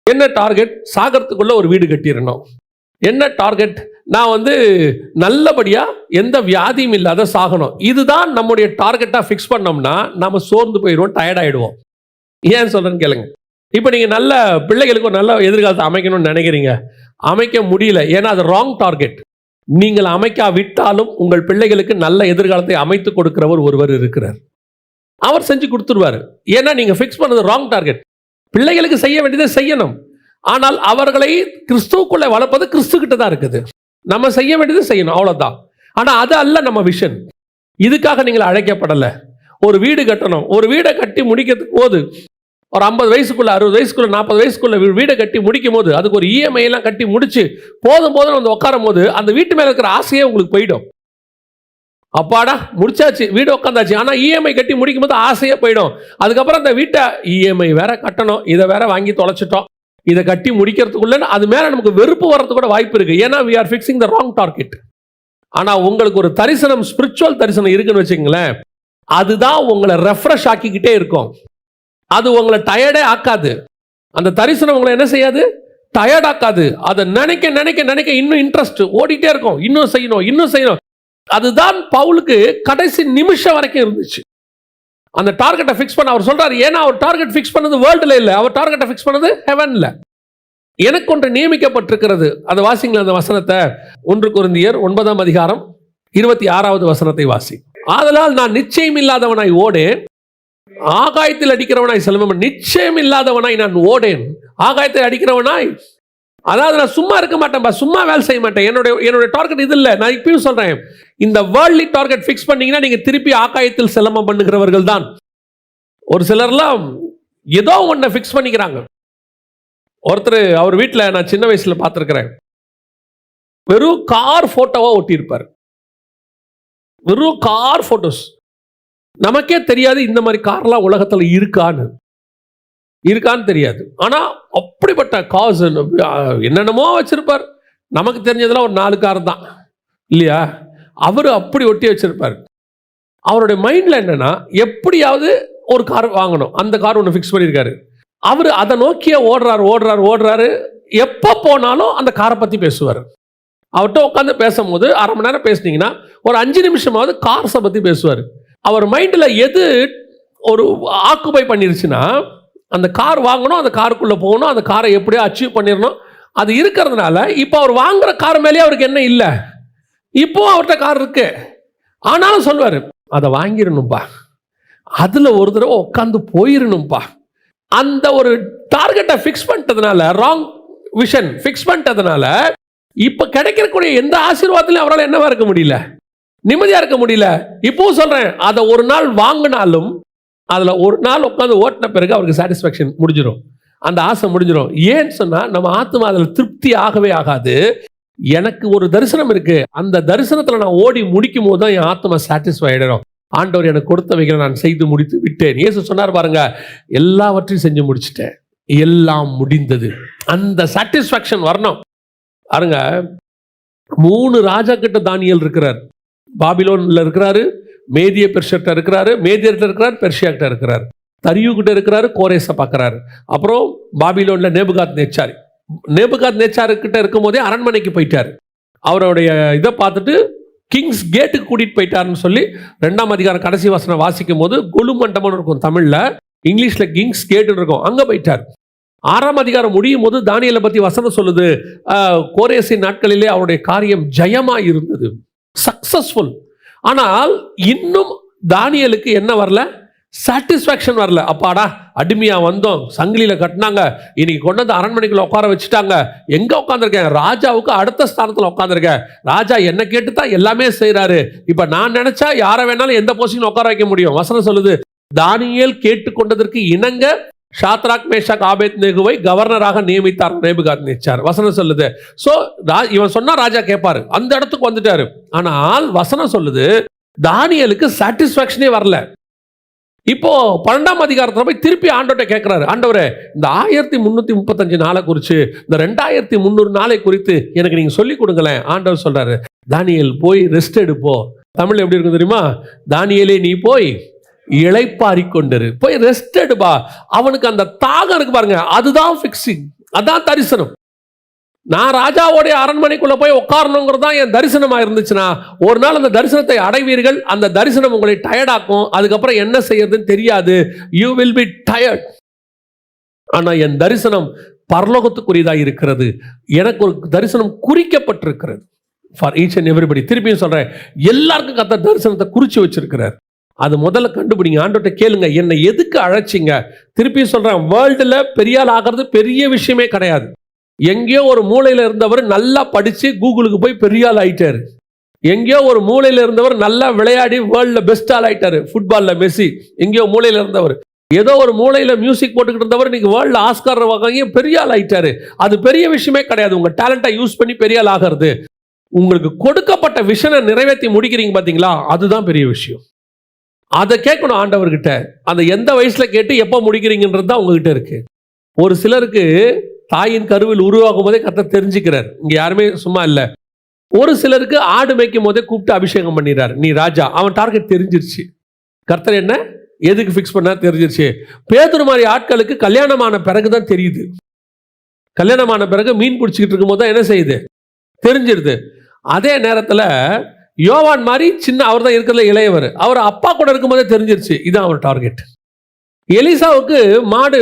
என்ன டார்கெட்? சாகரத்துக்குள்ள ஒரு வீடு கட்டிடணும். என்ன டார்கெட்? நான் நல்லபடியா எந்த வியாதியும் இல்லாத சாகணும். இதுதான் நம்முடைய டார்கெட்டா ஃபிக்ஸ் பண்ணோம்னா நம்ம சோர்ந்து போயிடுவோம், டயர்ட் ஆயிடுவோம். ஏன் சொல்றேன்னு கேளுங்க. இப்போ நீங்க நல்ல பிள்ளைகளுக்கு ஒரு நல்ல எதிர்காலத்தை அமைக்கணும்னு நினைக்கிறீங்க, அமைக்க முடியல. ஏன்னா அது ராங் டார்கெட். நீங்கள் அமைக்காவிட்டாலும் உங்கள் பிள்ளைகளுக்கு நல்ல எதிர்காலத்தை அமைத்து கொடுக்கிறவர் ஒருவர் இருக்கிறார். அவர் செஞ்சு கொடுத்துருவாரு. ஏன்னா நீங்க ஃபிக்ஸ் பண்ணது ராங் டார்கெட். பிள்ளைகளுக்கு செய்ய வேண்டியதை செய்யணும், ஆனால் அவர்களை கிறிஸ்துவுக்குள்ளே வளர்ப்பது கிறிஸ்து கிட்ட தான் இருக்குது. நம்ம செய்ய வேண்டியது செய்யணும், அவ்வளவுதான். ஆனா அது அல்ல நம்ம விஷன். இதுக்காக நீங்கள் அழைக்கப்படலை. ஒரு வீடு கட்டணும், ஒரு வீடை கட்டி முடிக்கிறதுக்கு போது ஒரு 50 வயசுக்குள்ள 60 வயசுக்குள்ள 40 வயசுக்குள்ள வீடை கட்டி முடிக்கும் போது அதுக்கு ஒரு இஎம்ஐ எல்லாம் கட்டி முடிச்சு போதும் உட்காரும் போது அந்த வீட்டு மேல இருக்கிற ஆசையே உங்களுக்கு போயிடும். அப்பாடா முடிச்சாச்சு, வீடு உட்காந்தாச்சு. ஆனா இஎம்ஐ கட்டி முடிக்கும் போது ஆசையே போயிடும். அதுக்கப்புறம் அந்த வீட்டை இஎம்ஐ வேற கட்டணும், இதை வேற வாங்கி தொலைச்சிட்டோம், இதை கட்டி முடிக்கிறதுக்குள்ள அது மேல நமக்கு வெறுப்பு வர்றதுக்கு கூட வாய்ப்பு இருக்கு. ஏன்னா we are fixing the wrong target. ஆனா உங்களுக்கு ஒரு தரிசனம், ஸ்பிரிச்சுவல் தரிசனம் இருக்குன்னு வச்சுங்களேன், அதுதான் உங்களை ரெஃப்ரெஷ் ஆக்கிக்கிட்டே இருக்கும். அது உங்களை டயர்டே ஆக்காது. அந்த தரிசனம் உங்களை என்ன செய்யாது? டயர்ட் ஆக்காது. அதை நினைக்க நினைக்க நினைக்க இன்னும் இன்ட்ரெஸ்ட் ஓடிட்டே இருக்கும், இன்னும் செய்யணும் இன்னும் செய்யணும். அதுதான் பவுலுக்கு கடைசி நிமிஷம் வரைக்கும் இருந்துச்சு. அந்த டார்கெட்டை ஃபிக்ஸ் பண்ண அவர் சொல்றாரு. ஏன்னா அவர் டார்கெட் ஃபிக்ஸ் பண்ணது வேர்ல்டுல இல்ல, அவர் டார்கெட்டை ஃபிக்ஸ் பண்ணது ஹெவன்ல. எனக்கு ஒன்று நியமிக்கப்பட்டிருக்கிறது. அதை வாசிங்களா அந்த வசனத்தை. 1 கொரிந்தியர் 9ஆம் அதிகாரம் 26வது வசனத்தை வாசி. ஆதலால் நான் நிச்சயம் இல்லாதவனாய் ஓடேன், ஆகாயத்தில் அடிக்கிறவனாய் செல்வம். நிச்சயம் இல்லாதவனாய் நான் ஓடேன், ஆகாயத்தில் அடிக்கிறவனாய். அதாவது நான் சும்மா இருக்க மாட்டேன்பா, சும்மா வேலை செய்ய மாட்டேன். என்னுடைய டார்கெட் இது இல்லை. நான் இப்பயும் சொல்றேன், இந்த வேர்ல்ட்லி டார்கெட் ஃபிக்ஸ் பண்ணீங்கன்னா நீங்க திருப்பி ஆகாயத்தில் செலமம் பண்ணுகிறவர்கள் தான். ஒரு சிலர்லாம் ஏதோ ஒன்றை ஃபிக்ஸ் பண்ணிக்கிறாங்க. ஒருத்தர் அவர் வீட்டில் நான் சின்ன வயசுல பார்த்துருக்கிறேன், வெறும் கார் போட்டோவா ஒட்டியிருப்பார். வெறும் கார் போட்டோஸ். நமக்கே தெரியாது இந்த மாதிரி கார்லாம் உலகத்தில் இருக்கான்னு தெரியாது. ஆனா அப்படிப்பட்ட கார்ஸ் என்னென்னமோ வச்சிருப்பார். நமக்கு தெரிஞ்சதெல்லாம் ஒரு 4 கார் தான் இல்லையா? அவரு அப்படி ஒட்டி வச்சிருப்பார். அவருடைய மைண்ட்ல என்னன்னா, எப்படியாவது ஒரு கார் வாங்கணும். அந்த கார் ஒன்று ஃபிக்ஸ் பண்ணியிருக்காரு. அவர் அதை நோக்கிய ஓடுறாரு. எப்போ போனாலும் அந்த காரை பத்தி பேசுவார். அவர்கிட்ட உட்காந்து பேசும்போது 1/2 மணி நேரம் பேசுனீங்கன்னா ஒரு 5 நிமிஷமாவது கார்ஸை பத்தி பேசுவார். அவர் மைண்டில் எது ஒரு ஆக்குபை பண்ணிருச்சுன்னா, அந்த கார் வாங்கணும், அந்த காருக்குள்ளே போகணும், அந்த காரை எப்படியோ அச்சீவ் பண்ணிடணும், அது இருக்கிறதுனால இப்போ அவர் வாங்குற கார் மேலேயே அவருக்கு என்ன இல்லை. இப்போ அவர்கிட்ட கார் இருக்கு, ஆனாலும் சொல்லுவார், அதை வாங்கிடணும்பா, அதில் ஒரு தடவை உட்காந்து போயிடணும்பா. அந்த ஒரு டார்கெட்டை ஃபிக்ஸ் பண்ணிட்டதுனால, ராங் விஷன் ஃபிக்ஸ் பண்ணிட்டதுனால, இப்போ கிடைக்கக்கூடிய எந்த ஆசீர்வாதத்திலையும் அவரால் என்னவா இருக்க முடியல, நிம்மதியா இருக்க முடியல. இப்போ சொல்றேன், அதை ஒரு நாள் வாங்கினாலும் அதுல ஒரு நாள் உட்காந்து ஓட்டின பிறகு அவருக்கு சாட்டிஸ்ஃபேக்ஷன் முடிஞ்சிடும், அந்த ஆசை முடிஞ்சிடும். ஏன்னு சொன்னா நம்ம ஆத்மா அதுல திருப்தி ஆகவே ஆகாது. எனக்கு ஒரு தரிசனம் இருக்கு, அந்த தரிசனத்துல நான் ஓடி முடிக்கும் போது தான் என் ஆத்மா சாட்டிஸ்ஃபை ஆயிடும். ஆண்டவர் எனக்கு கொடுத்தவைகளை நான் செய்து முடித்து விட்டேன். இயேசு சொன்னார் பாருங்க, எல்லாவற்றையும் செஞ்சு முடிச்சிட்டேன், எல்லாம் முடிந்தது. அந்த சாட்டிஸ்ஃபேக்ஷன் வரணும் பாருங்க. 3 ராஜா கிட்ட தானியேல் இருக்கிறார். பாபிலோன்ல இருக்கிறாரு, மேதிய பெர்ஷியா இருக்கிறாரு, மேதியர்கிட்ட இருக்கிறார், பெர்ஷியா கிட்ட இருக்கிறார், தரியு கிட்ட இருக்கிறாரு, கோரேசை பார்க்கிறாரு. அப்புறம் பாபிலோன்ல நேபுகாத் நேச்சார் கிட்ட இருக்கும் போதே அரண்மனைக்கு போயிட்டார். அவருடைய இதை பார்த்துட்டு கிங்ஸ் கேட்டுக்கு கூட்டிட்டு போயிட்டாருன்னு சொல்லி 2ஆம் அதிகாரம் கடைசி வசனம் வாசிக்கும் போது கொலு மண்டபம்னு இருக்கும் தமிழ்ல, இங்கிலீஷ்ல கிங்ஸ் கேட்டுன்னு இருக்கும், அங்க போயிட்டார். 6ஆம் அதிகாரம் முடியும் போது தானியேலை பத்தி வசனம் சொல்லுது, கோரேசின் நாட்களிலே அவருடைய காரியம் ஜெயமா இருந்தது, சக்சஸ்ஃபுல். ஆனால் இன்னும் தானியேலுக்கு என்ன வரல, சாட்டிஸ்ஃபேக்ஷன் வரல. அப்பாடா, அடிமையா வந்தோம், சங்கிலியில கட்டினாங்க, இன்னைக்கு கொண்டு வந்து அரண்மனைக்குள்ள உட்கார வச்சுட்டாங்க, எங்க உட்காந்துருக்கேன், ராஜாவுக்கு அடுத்த ஸ்தானத்துல உட்காந்துருக்கேன், ராஜா என்ன கேட்டுதான் எல்லாமே செய்யறாரு, இப்ப நான் நினைச்சா யாரை வேணாலும் எந்த போஸ்டிங்ல உட்கார வைக்க முடியும். வசனம் சொல்லுது, தானியேல் கேட்டுக்கொண்டதற்கு இணங்க ஷாத்ராக் மேஷாக் ஆபேத்நேகோவை கவர்னராக நியமித்தார் நேபுகாத்நேச்சார். வசனம் சொல்லுது. சோ இவன் சொன்னா ராஜா கேட்பாரு, அந்த இடத்துக்கு வந்துட்டாரு. ஆனால் வசனம் சொல்லுது, தானியேலுக்கு சாட்டிஸ்ஃபேக்ஷனே வரல. இப்போ 12ஆம் அதிகாரத்துல போய் திருப்பி ஆண்டவர்கிட்ட கேட்கிறாரு, ஆண்டவரே, இந்த 1335 நாளை குறித்து, இந்த 2300 நாளை குறித்து எனக்கு நீங்க சொல்லி கொடுங்களேன். ஆண்டவர் சொல்றாரு, தானியேல் போய் ரெஸ்ட் எடுப்போ. தமிழ் எப்படி இருக்கும் தெரியுமா, தானியேலே நீ போய் இளைப்பாறிக்கொண்டிரு, போய் ரெஸ்ட் எடுப்பா. அவனுக்கு அந்த தாகம் இருக்கு பாருங்க, அதுதான் ஃபிக்ஸிங், அதான் தரிசனம். நான் ராஜாவோடைய அரண்மனைக்குள்ள போய் உட்காரணுங்கிறது தான் என் தரிசனமா இருந்துச்சுன்னா, ஒரு நாள் அந்த தரிசனத்தை அடைவீர்கள். அந்த தரிசனம் உங்களை டயர்டாக்கும், அதுக்கப்புறம் என்ன செய்யறதுன்னு தெரியாது, யூ வில் பி டயர்ட். ஆனா என் தரிசனம் பரலோகத்துக்குரியதா இருக்கிறது, எனக்கு ஒரு தரிசனம் குறிக்கப்பட்டிருக்கிறது ஃபார் ஈச் அண்ட் எவ்ரிபடி. திருப்பியும் சொல்றேன், எல்லாருக்கும் கர்த்தர் தரிசனத்தை குறிச்சு வச்சிருக்கிறார். அது முதல்ல கண்டுபிடிங்க, ஆண்டவர்கிட்ட கேளுங்க, என்னை எதுக்கு அழைச்சிங்க. திருப்பியும் சொல்றேன், வேர்ல்டுல பெரிய ஆள் ஆகிறது பெரிய விஷயமே கிடையாது. எங்கேயோ ஒரு மூலையில இருந்தவர் நல்லா படிச்சு கூகுளுக்கு போய் பெரிய ஆள் ஆயிட்டாரு. எங்கேயோ ஒரு மூலையில இருந்தவர் நல்லா விளையாடி வேர்ல்ட்ல பெஸ்ட் ஆள் ஆயிட்டாரு. ஃபுட்பால்ல மெஸ்ஸி எங்கேயோ மூலையில இருந்தவர், ஏதோ ஒரு மூலையில மியூசிக் போட்டுக்கிட்டு இருந்தவர் இன்னைக்கு வேர்ல்ட்ல ஆஸ்கார் வாங்கி பெரிய ஆள் ஆயிட்டாரு. அது பெரிய விஷயமே கிடையாது. உங்க டேலண்டை யூஸ் பண்ணி பெரிய ஆள் ஆகிறது. உங்களுக்கு கொடுக்கப்பட்ட விஷனை நிறைவேற்றி முடிக்கிறீங்க பாத்தீங்களா, அதுதான் பெரிய விஷயம். அதை கேட்கணும் ஆண்டவர்கிட்ட. அந்த எந்த வயசுல கேட்டு எப்போ முடிக்கிறீங்கன்றது தான் உங்ககிட்ட இருக்கு. ஒரு சிலருக்கு தாயின் கருவில் உருவாகும் போதே கர்த்தர் தெரிஞ்சுக்கிறார், இங்க யாருமே சும்மா இல்ல. ஒரு சிலருக்கு ஆடு மேய்க்கும் போதே கூப்பிட்டு அபிஷேகம் பண்ணிடுறாரு, நீ ராஜா. அவன் டார்கெட் தெரிஞ்சிருச்சு, கர்த்தர் என்ன எதுக்கு ஃபிக்ஸ் பண்ணா தெரிஞ்சிருச்சு. பேதுரு மாதிரி ஆட்களுக்கு கல்யாணமான பிறகுதான் தெரியுது. கல்யாணமான பிறகு மீன் பிடிச்சிக்கிட்டு இருக்கும் போது தான் என்ன செய்யுது, தெரிஞ்சிருது. அதே நேரத்தில் யோவான் மாதிரி சின்ன, அவர் தான் இருக்கிறதுல இளையவர், அவர் அப்பா கூட இருக்கும்போதே தெரிஞ்சிருச்சு இதான் அவர் டார்கெட். எலிசாவுக்கு மாடு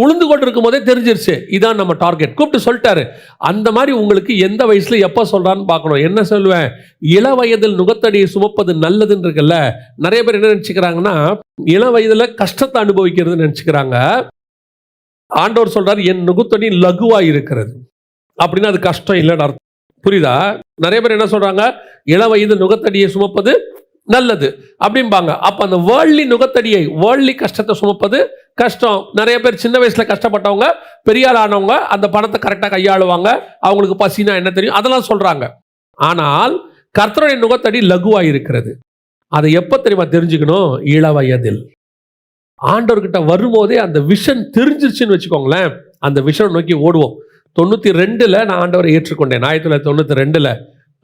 உளுந்து கொண்டு இருக்கும் போதே தெரிஞ்சிருச்சு இதான் நம்ம டார்கெட். கூப்பிட்டு சொல்லிட்டாரு. அந்த மாதிரி உங்களுக்கு எந்த வயசுல எப்ப சொல்றான்னு பார்க்கணும். என்ன சொல்லுவேன், இள வயதில் நுகத்தடியை சுமப்பது நல்லதுன்னு இருக்குல்ல. நிறைய பேர் என்ன நினைச்சுக்கிறாங்கன்னா, இள வயதுல கஷ்டத்தை அனுபவிக்கிறதுன்னு நினைச்சுக்கிறாங்க. ஆண்டவர் சொல்றாரு, என் நுகத்தடி லகுவா இருக்கிறது அப்படின்னா அது கஷ்டம் இல்லைன்னு அர்த்தம். புரியுதா? நிறைய பேர் என்ன சொல்றாங்க, இள வயது நுகத்தடியை சுமப்பது நல்லது அப்படிம்பாங்க. அப்ப அந்த வேர்ல்ட்லி நுகத்தடியை, வேர்ல்ட்லி கஷ்டத்தை சுமப்பது கஷ்டம். நிறைய பேர் சின்ன வயசுல கஷ்டப்பட்டவங்க, பெரியாள் ஆனவங்க அந்த பணத்தை கரெக்டாக கையாளுவாங்க, அவங்களுக்கு பசினா என்ன தெரியும், அதெல்லாம் சொல்றாங்க. ஆனால் கர்த்தருடைய நுகத்தடி லகுவா இருக்கிறது. அதை எப்ப தெரியுமா தெரிஞ்சுக்கணும், இள வயதில். ஆண்டவர்கிட்ட வரும்போதே அந்த விஷன் தெரிஞ்சிருச்சுன்னு வச்சுக்கோங்களேன், அந்த விஷன் நோக்கி ஓடுவோம். 92ல் நான் ஆண்டவரை ஏற்றுக்கொண்டேன். 1992ல்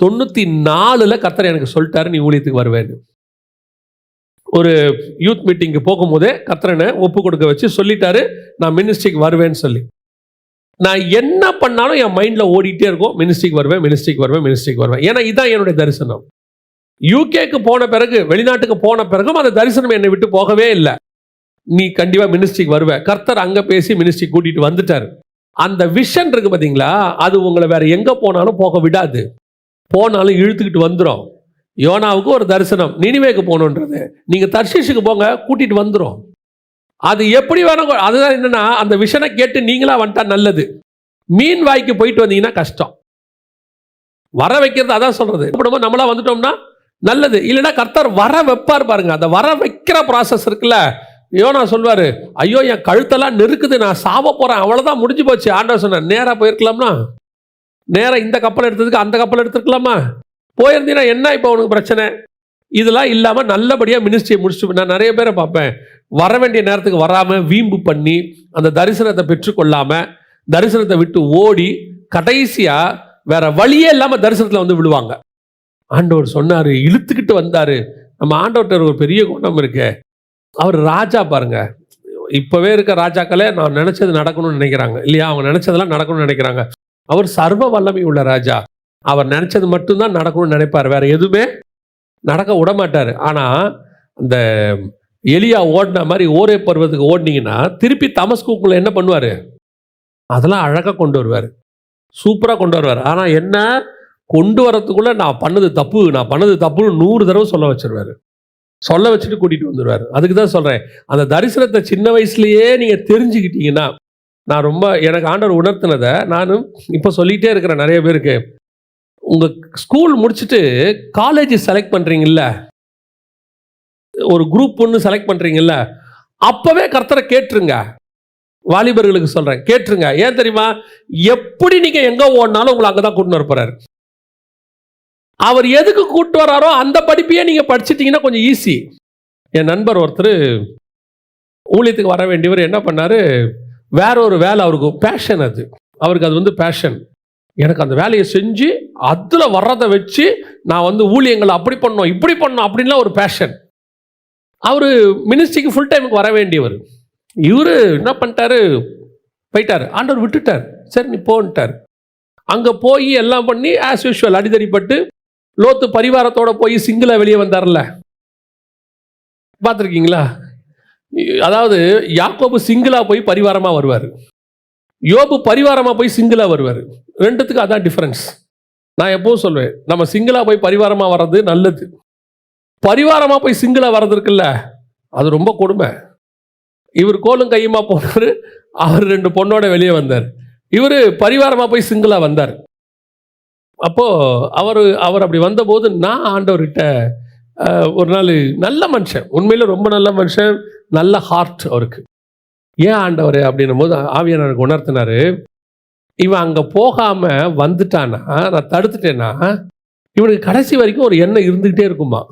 94ல் கர்த்தர் எனக்கு சொல்லிட்டாரு, நீ ஊழியத்துக்கு வருவேன்னு. ஒரு யூத் மீட்டிங்கு போகும்போதே கர்த்தரனை ஒப்பு கொடுக்க வச்சு சொல்லிட்டாரு, நான் மினிஸ்ட்ரிக்கு வருவேன்னு சொல்லி. நான் என்ன பண்ணாலும் என் மைண்டில் ஓடிட்டே இருக்கும், மினிஸ்ட்ரிக்கு வருவேன், மினிஸ்ட்ரிக்கு வருவேன், மினிஸ்ட்ரிக்கு வருவேன். ஏன்னா இதான் என்னுடைய தரிசனம். யூகேக்கு போன பிறகு, வெளிநாட்டுக்கு போன பிறகும் அந்த தரிசனம் என்னை விட்டு போகவே இல்லை. நீ கண்டிப்பாக மினிஸ்ட்ரிக்கு வருவேன். கர்த்தர் அங்கே பேசி மினிஸ்ட்ரி கூட்டிகிட்டு வந்துட்டார். அந்த விஷன் இருக்கு பார்த்தீங்களா, அது உங்களை வேற எங்கே போனாலும் போக விடாது. போனாலும் இழுத்துக்கிட்டு வந்துடும். யோனாவுக்கு ஒரு தரிசனம், நினிவேக்கு போகணுன்றது. நீங்கள் தர்ஷீஷுக்கு போங்க, கூட்டிகிட்டு வந்துடும். அது எப்படி வேணும். அதுதான் என்னன்னா, அந்த விஷனை கேட்டு நீங்களா வந்துட்டா நல்லது. மீன் வாய்க்கு போயிட்டு வந்தீங்கன்னா கஷ்டம். வர வைக்கிறது அதான் சொல்றது. நம்மளா வந்துட்டோம்னா நல்லது. இல்லைன்னா கர்த்தர் வர வைப்பார் பாருங்க. அந்த வர வைக்கிற ப்ராசஸ் இருக்குல்ல. யோனா சொல்வாரு, ஐயோ என் கழுத்தெல்லாம் நெருக்குது, நான் சாவ போறேன், அவ்வளவுதான், முடிஞ்சு போச்சு. ஆண்டவர் சொன்னார், நேரா போயிருக்கலாம்னா, நேரா இந்த கப்பல் எடுத்ததுக்கு அந்த கப்பல் எடுத்துருக்கலாமா, போயிருந்தீங்கன்னா என்ன இப்போ உனக்கு பிரச்சனை. இதெல்லாம் இல்லாமல் நல்லபடியாக மினிஸ்ட்ரியை முடிச்சுட்டு, நான் நிறைய பேரை பார்ப்பேன், வர வேண்டிய நேரத்துக்கு வராமல் வீம்பு பண்ணி அந்த தரிசனத்தை பெற்றுக்கொள்ளாமல் தரிசனத்தை விட்டு ஓடி கடைசியாக வேற வழியே இல்லாமல் தரிசனத்தில் வந்து விழுவாங்க. ஆண்டவர் சொன்னார், இழுத்துக்கிட்டு வந்தார். நம்ம ஆண்டவர்கிட்ட ஒரு பெரிய குணம் இருக்கு. அவர் ராஜா பாருங்க. இப்போவே இருக்க ராஜாக்களே நான் நினைச்சது நடக்கணும்னு நினைக்கிறாங்க இல்லையா, அவங்க நினைச்சதெல்லாம் நடக்கணும்னு நினைக்கிறாங்க. அவர் சர்வ வல்லமை உள்ள ராஜா. அவர் நினைச்சது மட்டும்தான் நடக்கணும்னு நினைப்பார், வேற எதுவுமே நடக்க விட மாட்டார். ஆனால் அந்த எலியா ஓடின மாதிரி ஓரே பருவத்துக்கு ஓடினீங்கன்னா திருப்பி தமஸ்குக்குள்ள என்ன பண்ணுவார், அதெல்லாம் அழகாக கொண்டு வருவார், சூப்பராக கொண்டு வருவார். ஆனால் என்ன கொண்டு வரத்துக்குள்ள நான் பண்ணது தப்புன்னு 100 தடவை சொல்ல வச்சிருவாரு. சொல்ல வச்சுட்டு கூட்டிகிட்டு வந்துடுவார். அதுக்கு தான் சொல்கிறேன், அந்த தரிசனத்தை சின்ன வயசுலேயே நீங்கள் தெரிஞ்சுக்கிட்டீங்கன்னா, நான் ரொம்ப எனக்கு ஆண்டவர் உணர்த்தினதை நானும் இப்போ சொல்லிகிட்டே இருக்கிறேன் நிறைய பேருக்கு. உங்கள் ஸ்கூல் முடிச்சுட்டு காலேஜ் செலக்ட் பண்ணுறீங்கல்ல, ஒரு குரூப் ஒன்று செலக்ட் பண்ணுறீங்கல்ல, அப்போவே கர்த்தரை கேட்டுருங்க. வாலிபர்களுக்கு சொல்கிறேன், கேட்டுருங்க. ஏன் தெரியுமா, எப்படி நீங்கள் எங்கே ஓடினாலும் உங்களை அங்கே தான் கூட்டின்னு வர போகிறாரு. அவர் எதுக்கு கூட்டு வராரோ அந்த படிப்பையே நீங்க படிச்சிட்டீங்கன்னா கொஞ்சம் ஈஸி. என் நண்பர் ஒருத்தர் ஊழியத்துக்கு வர வேண்டியவர் என்ன பண்ணாரு, வேற ஒரு வேலை, அவருக்கு பேஷன், அவருக்கு அது பேஷன். எனக்கு அந்த வேலையை செஞ்சு அதில் வர்றதை வச்சு நான் ஊழியங்களை அப்படி பண்ணோம் இப்படி பண்ணோம் அப்படின்லாம் ஒரு பேஷன். அவர் மினிஸ்ட்ரிக்கு ஃபுல் டைமுக்கு வர வேண்டியவர். இவர் என்ன பண்ணிட்டாரு, போயிட்டார். ஆண்டவர் விட்டுட்டார். சரி நீ போன்ட்டார். அங்கே போய் எல்லாம் பண்ணி ஆஸ் யூஷுவல் அடிதடிப்பட்டு லோத்து பரிவாரத்தோட போய் சிங்கிளா வெளியே வந்தார்ல, பார்த்துருக்கீங்களா? அதாவது யாக்கோபு சிங்கிளா போய் பரிவாரமா வருவார், யோபு பரிவாரமா போய் சிங்கிளா வருவார். ரெண்டுத்துக்கு அதான் டிஃபரன்ஸ். நான் எப்பவும் சொல்வேன், நம்ம சிங்கிளா போய் பரிவாரமா வர்றது நல்லது. பரிவாரமா போய் சிங்கிளா வர்றது இருக்குல்ல, அது ரொம்ப கொடுமை. இவர் கோலும் கையுமா போனார், அவர் 2 பொண்ணோட வெளியே வந்தார். இவர் பரிவாரமா போய் சிங்கிளா வந்தார். அப்போ அவர் அப்படி வந்தபோது நான் ஆண்டவர்கிட்ட ஒரு நாள், நல்ல மனுஷன், உண்மையில ரொம்ப நல்ல மனுஷன், நல்ல ஹார்ட் அவருக்கு. ஏன் ஆண்டவர் அப்படின்னும் போது ஆவியானவருக்கு உணர்த்தினாரு, இவன் அங்கே போகாம வந்துட்டானா, நான் தடுத்துட்டேன்னா இவனுக்கு கடைசி வரைக்கும் ஒரு எண்ணம் இருந்துகிட்டே இருக்குமா,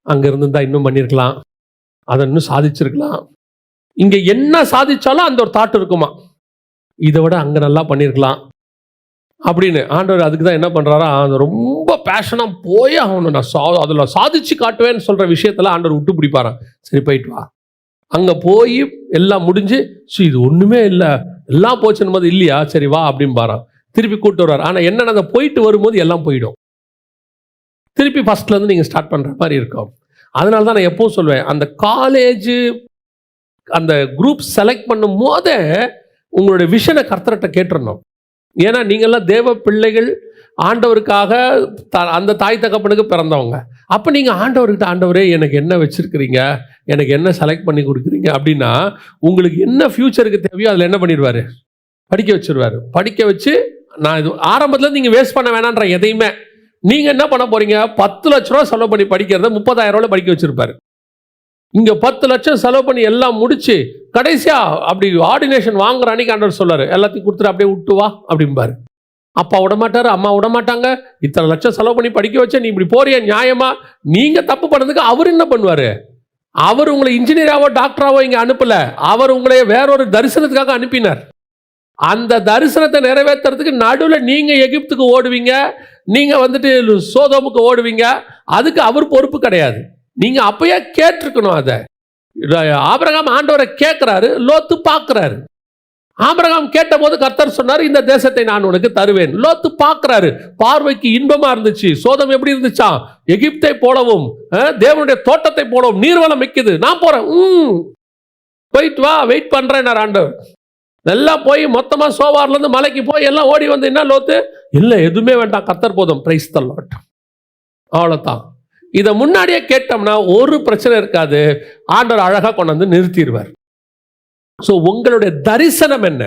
அங்க இருந்துதான் இன்னும் பண்ணியிருக்கலாம், அதை இன்னும் சாதிச்சிருக்கலாம், இங்க என்ன சாதிச்சாலும் அந்த ஒரு தாட் இருக்குமா, இதை விட அங்க நல்லா பண்ணியிருக்கலாம் அப்படின்னு. ஆண்டவர் அதுக்கு தான் என்ன பண்றாரா, அந்த ரொம்ப பேஷனாக போய் அவனு நான் அதில் சாதிச்சு காட்டுவேன்னு சொல்ற விஷயத்துல ஆண்டவர் விட்டு பிடிப்பாரான். சரி போயிட்டு வா. அங்கே போய் எல்லாம் முடிஞ்சு இது ஒன்றுமே இல்லை எல்லாம் போச்சுன்னு போது இல்லையா, சரி வா அப்படின்னு பாரான். திருப்பி கூப்பிட்டு வர்றார். ஆனால் என்னென்ன, அந்த போயிட்டு வரும்போது எல்லாம் போயிடும். திருப்பி ஃபர்ஸ்ட்லேருந்து நீங்கள் ஸ்டார்ட் பண்ணுற மாதிரி இருக்கும். அதனால தான் நான் எப்பவும் சொல்லுவேன், அந்த காலேஜ் அந்த குரூப் செலக்ட் பண்ணும் போதே உங்களுடைய விஷனை கர்த்தர்கிட்ட கேட்டுறணும். ஏன்னா நீங்கள்லாம் தேவ பிள்ளைகள், ஆண்டவருக்காக அந்த தாய் தகப்பனுக்கு பிறந்தவங்க. அப்போ நீங்கள் ஆண்டவர்கிட்ட, ஆண்டவரே எனக்கு என்ன வச்சுருக்கிறீங்க, எனக்கு என்ன செலக்ட் பண்ணி கொடுக்குறீங்க அப்படின்னா, உங்களுக்கு என்ன ஃப்யூச்சருக்கு தேவையோ அதில் என்ன பண்ணிடுவார், படிக்க வச்சுருவார். படிக்க வச்சு, நான் இது ஆரம்பத்தில் நீங்கள் வேஸ்ட் பண்ண வேணான்ற எதையுமே நீங்கள் என்ன பண்ண போகிறீங்க, 10 லட்ச ரூபா செலவு பண்ணி படிக்கிறத 30,000 ரூபாய் படிக்க வச்சுருப்பார். இங்கே 10 லட்சம் செலவு பண்ணி எல்லாம் முடிச்சு கடைசியாக அப்படி ஆர்டினேஷன் வாங்குற அன்னைக்கு ஆண்டவர் சொல்லார், எல்லாத்தையும் கொடுத்துட்டு அப்படியே விட்டு வா அப்படிம்பாரு. அப்பா விட மாட்டார், அம்மா விட மாட்டாங்க. இத்தனை லட்சம் செலவு பண்ணி படிக்க வச்ச நீ இப்படி போறிய நியாயமா? நீங்கள் தப்பு பண்ணதுக்கு அவர் என்ன பண்ணுவார்? அவர் உங்களை இன்ஜினியராவோ டாக்டராவோ இங்கே அனுப்பல, அவர் உங்களை வேறொரு தரிசனத்துக்காக அனுப்பினார். அந்த தரிசனத்தை நிறைவேற்றுறதுக்கு நடுவில் நீங்கள் எகிப்துக்கு ஓடுவீங்க, நீங்கள் வந்துட்டு சோதோமுக்கு ஓடுவீங்க. அதுக்கு அவர் பொறுப்பு கிடையாது. நீங்கள் அப்பயே கேட்டிருக்கணும். அதை ஆபிரகாம் ஆண்டவரை கேட்குறாரு, லோத்து பார்க்குறாரு. ஆபிரகாம் கேட்ட போது கர்த்தர் சொன்னார், இந்த தேசத்தை நான் உனக்கு தருவேன். லோத்து பார்க்குறாரு, பார்வைக்கு இன்பமா இருந்துச்சு. சோதம் எப்படி இருந்துச்சா? எகிப்தை போலவும் தேவனுடைய தோட்டத்தை போலவும் நீர்வளம் மிக்குது. நான் போறேன், போயிட்டு வா, வெயிட் பண்றேன் ஆண்டவர். எல்லாம் போய் மொத்தமாக சோவார்லேருந்து மலைக்கு போய் எல்லாம் ஓடி வந்து, என்ன லோத்து? இல்லை எதுவுமே வேண்டாம், கர்த்தர் போதும், பிரைஸ் தி லார்ட். அவ்வளோதான். இதை முன்னாடியே கேட்டோம்னா ஒரு பிரச்சனை இருக்காது, ஆண்டவர் அழகாக கொண்டு வந்து நிறுத்திடுவார். ஸோ உங்களுடைய தரிசனம் என்ன,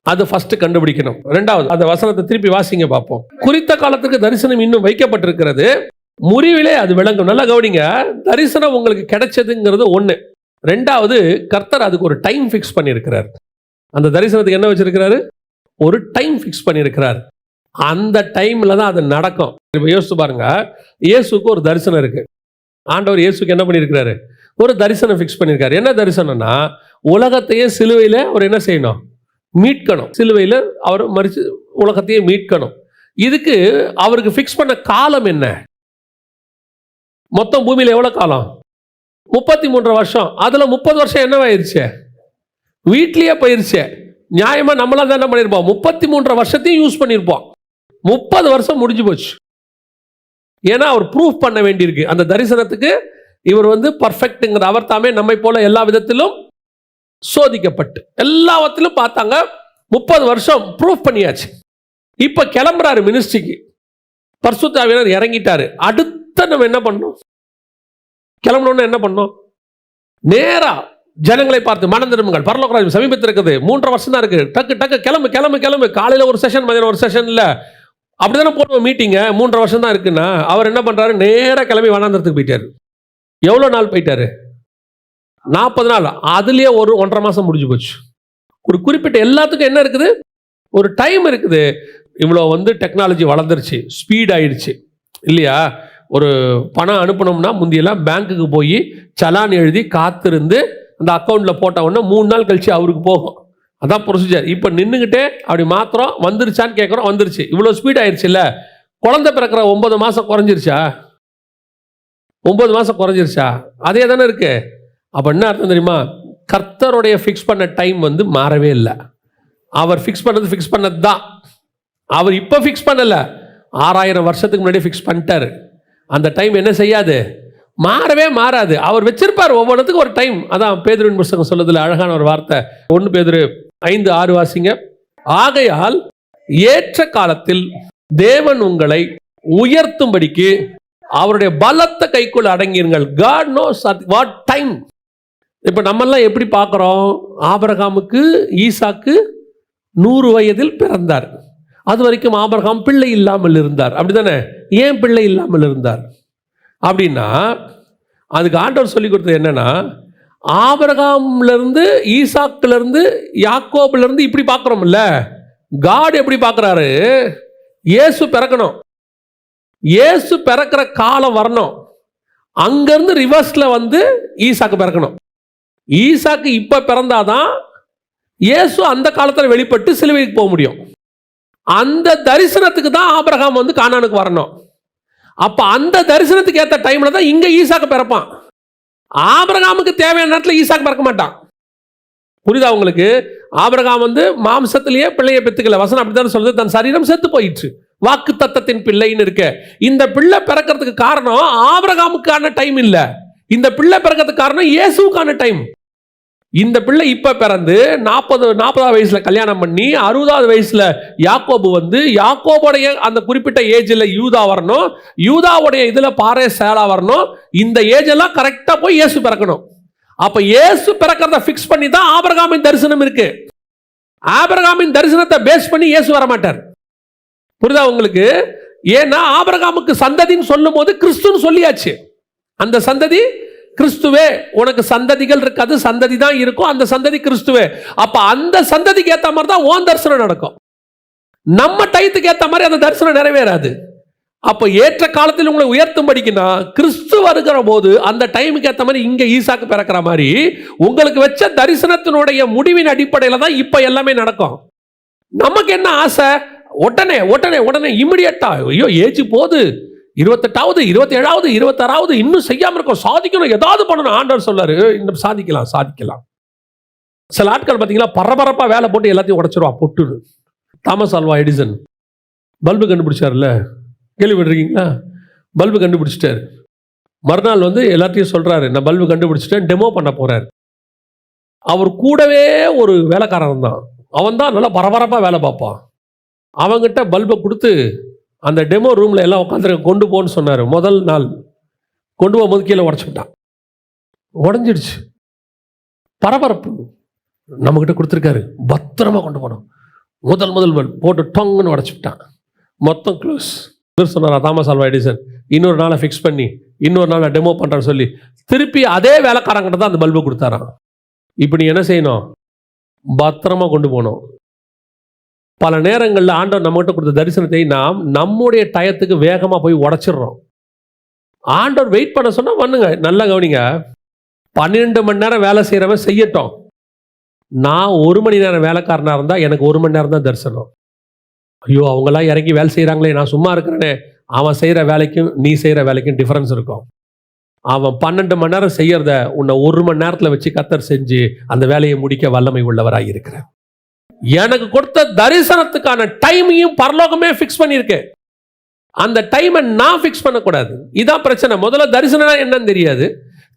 அது ஃபர்ஸ்ட் கண்டுபிடிக்கணும். ரெண்டாவது, அந்த வசனத்தை திருப்பி வாசிங்க பார்ப்போம். குறித்த காலத்துக்கு தரிசனம் இன்னும் வைக்கப்பட்டிருக்கிறது, முறிவிலே அது விளங்கும். நல்லா கவனிங்க, தரிசனம் உங்களுக்கு கிடைச்சதுங்கிறது ஒன்று. ரெண்டாவது, கர்த்தர் அதுக்கு ஒரு டைம் ஃபிக்ஸ் பண்ணியிருக்கிறார். அந்த தரிசனத்துக்கு என்ன வச்சிருக்கிறாரு? ஒரு டைம் ஃபிக்ஸ் பண்ணியிருக்கிறார். அந்த டைமில் தான் அது நடக்கும். இப்போ யோசிச்சு பாருங்க, இயேசுக்கு ஒரு தரிசனம் இருக்கு. ஆண்டவர் இயேசுக்கு என்ன பண்ணியிருக்கிறாரு? ஒரு தரிசனம் ஃபிக்ஸ் பண்ணியிருக்காரு. என்ன தரிசனம்னா, உலகத்தையே சிலுவையில் அவர் என்ன செய்யணும்? மீட்கணும். சிலுவையில் அவர் மரிச்சு உலகத்தையே மீட்கணும். இதுக்கு அவருக்கு ஃபிக்ஸ் பண்ண காலம் என்ன? மொத்தம் பூமியில் எவ்வளோ காலம்? 33 வருஷம். அதில் 30 வருஷம் என்னவாயிருச்சு? வீட்லேயே போயிருச்சு. நியாயமாக நம்மளாம் தான் என்ன பண்ணியிருப்போம்? 33 வருஷத்தையும் யூஸ் பண்ணியிருப்போம். 30 வருஷம் முடிஞ்சு போச்சு. ஏன்னா அவர் ப்ரூஃப் பண்ண வேண்டியிருக்கு அந்த தரிசனத்துக்கு. இவர் பர்ஃபெக்ட்டுங்கிற அவர் தாமே நம்மை போல எல்லா விதத்திலும் சோதிக்கப்பட்டு எல்லாவற்றிலும் பார்த்தாங்க. 30 வருஷம் ப்ரூஃப் பண்ணியாச்சு. இப்போ கிளம்புறாரு மினிஸ்ட்ரிக்கு. பரிசுத்த ஆவியானவர் இறங்கிட்டாரு. அடுத்த நம்ம என்ன பண்ணோம்? கிளம்பணும்னு என்ன பண்ணோம்? நேரா ஜனங்களை பார்த்து, மனம் திரும்புங்கள், பரலோக ராஜ்யம் சமீபத்தில் இருக்குது, 3 வருஷம் தான் இருக்கு, டக்கு டக்கு கிளம்பு கிளம்பு கிளம்பு. காலையில் ஒரு செஷன், மதியம் ஒரு செஷன், இல்லை அப்படிதானே போடுவோம் மீட்டிங்க. 3 வருஷம் தான் இருக்குன்னா அவர் என்ன பண்றாரு? நேராக கிளம்பி வனாந்தரத்துக்கு போயிட்டாரு. எவ்வளோ நாள் போயிட்டாரு? 40 நாள். அதுலேயே ஒரு 1.5 மாதம் முடிஞ்சு போச்சு. ஒரு குறிப்பிட்ட எல்லாத்துக்கும் என்ன இருக்குது? ஒரு டைம் இருக்குது. இவ்வளோ டெக்னாலஜி வளர்ந்துருச்சு, ஸ்பீட் ஆயிடுச்சு இல்லையா? ஒரு பணம் அனுப்பணும்னா முந்தியெல்லாம் பேங்க்குக்கு போய் சலான் எழுதி காத்திருந்து அந்த அக்கௌண்ட்டில் போட்ட உடனே 3 நாள் கழிச்சு அவருக்கு போகும். அதான் ப்ரொசீஜர். இப்போ நின்றுக்கிட்டே அப்படி மாத்திரம் வந்துருச்சான்னு கேட்குறோம், வந்துருச்சு. இவ்வளோ ஸ்பீட் ஆயிடுச்சு இல்லை? குழந்தை பிறக்கிற 9 மாதம் குறைஞ்சிருச்சா? 9 மாதம் குறைஞ்சிருச்சா? அதே தானே இருக்கு. அப்போ என்ன அர்த்தம் தெரியுமா? கர்த்தருடைய ஃபிக்ஸ் பண்ண டைம் மாறவே இல்லை. அவர் ஃபிக்ஸ் பண்ணது தான். அவர் இப்போ ஃபிக்ஸ் பண்ணலை, 6000 வருஷத்துக்கு முன்னாடி ஃபிக்ஸ் பண்ணிட்டாரு. அந்த டைம் என்ன செய்யாது? மாறவே மாறாது. அவர் வச்சிருப்பார் ஒவ்வொன்றுத்துக்கும் ஒரு டைம். அதான் பேதுருவின் புஸ்தகம் சொல்லுதுல அழகான ஒரு வார்த்தை. 1 பேதுரு 5:6 வாசிங்க. ஆகையால் ஏற்ற காலத்தில் தேவன் உங்களை உயர்த்தும்படிக்கு அவருடைய பலத்த கைக்குள் அடங்கியிருங்கள். God knows at what time. இப்போ நம்மெல்லாம் எப்படி பார்க்குறோம்? ஆபிரகாமுக்கு ஈசாக்கு 100 வயதில் பிறந்தார். அது வரைக்கும் ஆபிரகாம் பிள்ளை இல்லாமல் இருந்தார். அப்படிதானே? ஏன் பிள்ளை இல்லாமல் இருந்தார் அப்படின்னா, அதுக்கு ஆண்டவர் சொல்லி கொடுத்தது என்னன்னா, ஆபிரகாம்லேருந்து ஈசாக்குலேருந்து யாக்கோபிலேருந்து இப்படி பார்க்குறோம்ல, காட் எப்படி பார்க்குறாரு? இயேசு பிறக்கணும், இயேசு பிறக்கிற காலம் வரணும், அங்கேருந்து ரிவர்ஸில் ஈசாக்கு பிறக்கணும். ஈசாக்கு இப்போ பிறந்தாதான் இயேசு அந்த காலத்தில் வெளிப்பட்டு சிலுவைக்கு போக முடியும். அந்த தரிசனத்துக்கு தான் ஆபிரகாம் கானானுக்கு வரணும். அப்போ அந்த தரிசனத்துக்கு ஏற்ற டைமில் தான் இங்கே ஈசாக்கு பிறப்பான். ஆபிரகாமுக்கு தேவையான நேரத்தில் ஈசாக்கு பிறக்க மாட்டான். புரியுதா உங்களுக்கு? ஆபிரகாம் மாம்சத்திலேயே பிள்ளையை பெற்றுக்கல. வசனம் அப்படித்தான் சொல்லுது, தன் சரீரம் செத்து போயிடுச்சு. வாக்குத்தத்தத்தின் பிள்ளைன்னு இருக்கு. இந்த பிள்ளை பிறக்கிறதுக்கு காரணம் ஆபிரகாமுக்கான டைம் இல்ல. இந்த பிள்ளை பிறக்கிறதுக்கு காரணம் இயேசுவுக்கான டைம். இந்த பிள்ளை இப்ப பிறந்து 40 வயசுல கல்யாணம் பண்ணி 60வது வயசுல யாக்கோபு வந்து, யாக்கோபுடைய அந்த குறிப்பிட்ட ஏஜ்ல யூதா வரணும், யூதாவுடைய இதுல பாரே சேலா வரணும். இந்த ஏஜ் எல்லாம் கரெக்டா போய் இயேசு பிறக்கணும். அப்ப இயேசு பிறக்கிறத பிக்ஸ் பண்ணி தான் ஆபிரகாமின் தரிசனம் இருக்கு. ஆபிரகாமின் தரிசனத்தை பேஸ் பண்ணி இயேசு வர மாட்டார். புரியுதா உங்களுக்கு? ஏன்னா ஆபிரகாமுக்கு சந்ததின்னு சொல்லும் போது கிறிஸ்துன்னு சொல்லியாச்சு. அந்த சந்ததி கிறிஸ்துவே. உனக்கு சந்ததிகள் இருக்காது, சந்ததி தான் இருக்கும். அந்த சந்ததி கிறிஸ்துவே. அப்ப அந்த சந்ததிக்கு ஏத்த மாதிரி தான் ஓன் தரிசனம் நடக்கும். நம்ம டயத்துக்கு ஏத்த மாதிரி அந்த தரிசனம் நிறைவேறாது. அப்ப ஏற்ற காலத்தில் உங்களை உயர்த்தும்படிக்குன்னா கிறிஸ்து வருகிற போது அந்த டைமுக்கு ஏற்ற மாதிரி இங்க ஈசாக்கு பிறக்கிற மாதிரி உங்களுக்கு வச்ச தரிசனத்தினுடைய முடிவின் அடிப்படையில் தான் இப்ப எல்லாமே நடக்கும். நமக்கு என்ன ஆசை? உடனே உடனே உடனே இமிடியட்டா, ஐயோ ஏஜ் போகுது, 28வது 27வது 26வது இன்னும் செய்யாம இருக்கும், சாதிக்கணும், ஏதாவது பண்ணணும். ஆண்டவர் சொல்லாரு, இன்னும் சாதிக்கலாம். சில ஆட்கள் பார்த்தீங்களா பரபரப்பா வேலை போட்டு எல்லாத்தையும் உடைச்சிருவா பொட்டுன்னு. தாமஸ் ஆல்வா எடிசன் பல்பு கண்டுபிடிச்சார்ல, கேள்விப்பட்டிருக்கீங்களா? பல்பு கண்டுபிடிச்சிட்டாரு. மறுநாள் வந்து எல்லாத்தையும் சொல்றாரு, நான் பல்பு கண்டுபிடிச்சிட்டேன், டெமோ பண்ண போறாரு. அவர் கூடவே ஒரு வேலைக்காரன் தான், அவன் தான் நல்லா பரபரப்பா வேலை பார்ப்பான். அவங்கிட்ட பல்பை கொடுத்து அந்த டெமோ ரூம்ல எல்லாம் உட்காந்து கொண்டு போன்னு சொன்னாரு. முதல் நாள் கொண்டு போகும்போது கீழே உடச்சுட்டான், உடஞ்சிடுச்சு. பரபரப்பு. நம்மகிட்ட கொடுத்துருக்காரு, பத்திரமா கொண்டு போனோம். முதல் பல்ப் போட்டு டொங்குன்னு உடச்சுட்டான், மொத்தம் க்ளோஸ். சொன்னாரா தாமஸ் ஆல்வா எடிசன், இன்னொரு நாளை ஃபிக்ஸ் பண்ணி இன்னொரு நாள் நான் டெமோ பண்றேன்னு சொல்லி திருப்பி அதே வேலைக்காரங்கிட்ட தான் அந்த பல்பை கொடுத்தாராம். இப்போ நீ என்ன செய்யணும்? பத்திரமா கொண்டு போகணும். பல நேரங்களில் ஆண்டவர் நம்மகிட்ட கொடுத்த தரிசனத்தை நாம் நம்முடைய டயத்துக்கு வேகமாக போய் உடைச்சிடுறோம். ஆண்டவர் வெயிட் பண்ண சொன்னா பண்ணுங்க. நல்லா கவனிங்க, 12 மணி நேரம் வேலை செய்கிறவன் செய்யட்டும். நான் 1 மணி நேரம் வேலைக்காரனாக இருந்தால் எனக்கு 1 மணி நேரம் தான் தரிசனம். ஐயோ அவங்களாம் இறங்கி வேலை செய்கிறாங்களே, நான் சும்மா இருக்கிறேனே. அவன் செய்கிற வேலைக்கும் நீ செய்கிற வேலைக்கும் டிஃபரன்ஸ் இருக்கும். அவன் 12 மணி நேரம் செய்யறத உன்னை 1 மணி நேரத்தில் வச்சு கர்த்தர் செஞ்சு அந்த வேலையை முடிக்க வல்லமை உள்ளவராக இருக்கிறார். எனக்கு கொடுத்த தரிசனத்துக்கான டைமையும் பரலோகமே ஃபிக்ஸ் பண்ணியிருக்கு. அந்த டைமை நான் ஃபிக்ஸ் பண்ணக்கூடாது. இதான் பிரச்சனை. முதல்ல தரிசனம் என்னன்னு தெரியாது,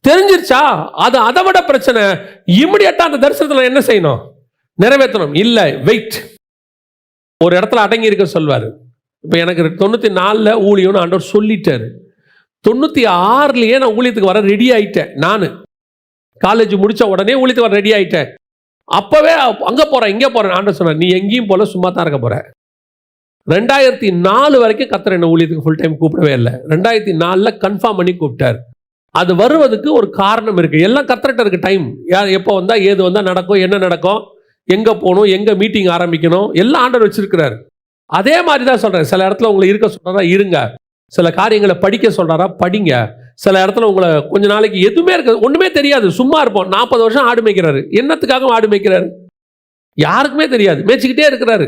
தெரிஞ்சிருச்சா அது அதை விட பிரச்சனை. இமிடியட்டா அந்த தரிசனத்தில் என்ன செய்யணும்? நிறைவேற்றணும். இல்லை, வெயிட். ஒரு இடத்துல அடங்கி இருக்க சொல்வாரு. இப்போ எனக்கு 94ல் ஊழியம்னு ஆண்டவர் சொல்லிட்டாரு. 96லேயே நான் ஊழியத்துக்கு வர ரெடி ஆயிட்டேன். நான் காலேஜ் முடிச்ச உடனே ஊழியத்துக்கு வர ரெடி ஆயிட்டேன். அப்பவே அங்க போறேன் இங்க போறேன். ஆண்டவர் சொன்னார், நீ எங்கேயும் போல, சும்மா தான் இருக்க போற. 2004 வரைக்கும் கர்த்தர் என்ன ஊழியத்துக்கு ஃபுல் டைம் கூப்பிடவே இல்லை. 2004ல் கன்ஃபார்ம் பண்ணி கூப்பிட்டார். அது வருவதுக்கு ஒரு காரணம் இருக்கு. எல்லாம் கர்த்தர்கிட்ட இருக்கு டைம். யார் எப்போ வந்தா ஏது வந்தா நடக்கும், என்ன நடக்கும், எங்க போகணும், எங்க மீட்டிங் ஆரம்பிக்கணும், எல்லாம் ஆண்டவர் வச்சிருக்கிறார். அதே மாதிரி தான் சொல்றேன். சில இடத்துல உங்களை இருக்க சொல்றாரா இருங்க, சில காரியங்களை படிக்க சொல்றாரா படிங்க. சில இடத்துல உங்களை கொஞ்ச நாளைக்கு எதுவுமே இருக்க ஒண்ணுமே தெரியாது, சும்மா இருப்போம். 40 வருஷம் ஆடு மேய்க்கிறாரு. என்னத்துக்காக ஆடு மேய்க்கிறாரு யாருக்குமே தெரியாது, மேய்ச்சிக்கிட்டே இருக்கிறாரு.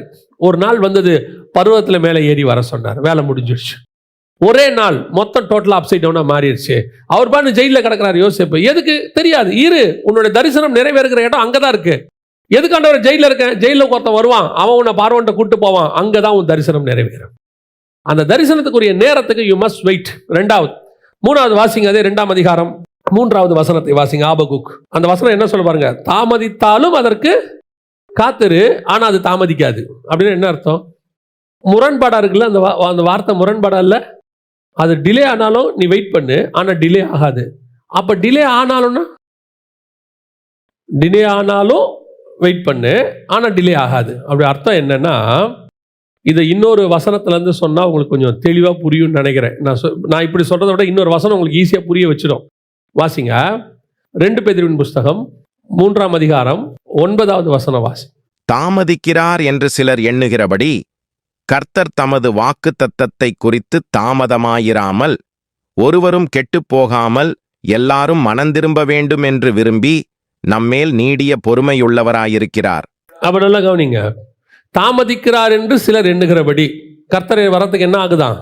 ஒரு நாள் வந்தது, பருவத்தில் மேலே ஏறி வர சொன்னார். வேலை முடிஞ்சிடுச்சு. ஒரே நாள் மொத்தம் டோட்டல் அப்சைட் டவுனா மாறிடுச்சு. அவர் பாட்டு ஜெயிலில் கிடக்கிறாரு. யோசிப்பு எதுக்கு தெரியாது. இரு, உன்னோட தரிசனம் நிறைவேறுகிற இடம் அங்கதான் இருக்கு. எதுக்காண்டவர் ஜெயிலில் இருக்கேன், ஜெயிலில் ஒருத்தன் வருவான், அவன் உன்னை பார்வன்ட்ட கூட்டு போவான், அங்கதான் உன் தரிசனம் நிறைவேறும். அந்த தரிசனத்துக்குரிய நேரத்துக்கு யூ மஸ்ட் வெயிட். 3வது வாசிங்க, அதே 2ஆம் அதிகாரம் 3வது வசனத்தை வாசிங்க. ஆபகுக் அந்த வசனம் என்ன சொல்ல பாருங்க. தாமதித்தாலும் அதற்கு காத்திரு, ஆனா அது தாமதிக்காது. அப்படின்னு என்ன அர்த்தம்? முரண்பாடா இருக்குல்ல அந்த வார்த்தை. முரண்பாடா இல்ல, அது டிலே ஆனாலும் நீ வெயிட் பண்ணு, ஆனா டிலே ஆகாது. அப்ப டிலே ஆனாலும் வெயிட் பண்ணு, ஆனா டிலே ஆகாது. அப்படி அர்த்தம் என்னன்னா, இதை இன்னொரு வசனத்துல இருந்து சொன்னா உங்களுக்கு கொஞ்சம் தெளிவா புரியும்னு நினைக்கிறேன். நான் இப்படி சொல்றதை விட இன்னொரு வசனம் உங்களுக்கு ஈஸியா புரிய வச்சிடும். வாசிங்க, 2 பேதுருவின் புஸ்தகம் 3ஆம் அதிகாரம் 9வது வசனம் வாசி. தாமதிக்கிறார் என்று சிலர் எண்ணுகிறபடி கர்த்தர் தமது வாக்குத்தத்தத்தை குறித்து தாமதமாயிராமல் ஒருவரும் கெட்டுப்போகாமல் எல்லாரும் மனந்திரும்ப வேண்டும் என்று விரும்பி நம்மேல் நீடிய பொறுமையுள்ளவராயிருக்கிறார். அப்ப நல்லா கவனிங்க. தாமதிக்கிறார் என்று சிலர் எண்ணுகிறபடி கர்த்தர் வரத்துக்கு என்ன ஆகுதான்?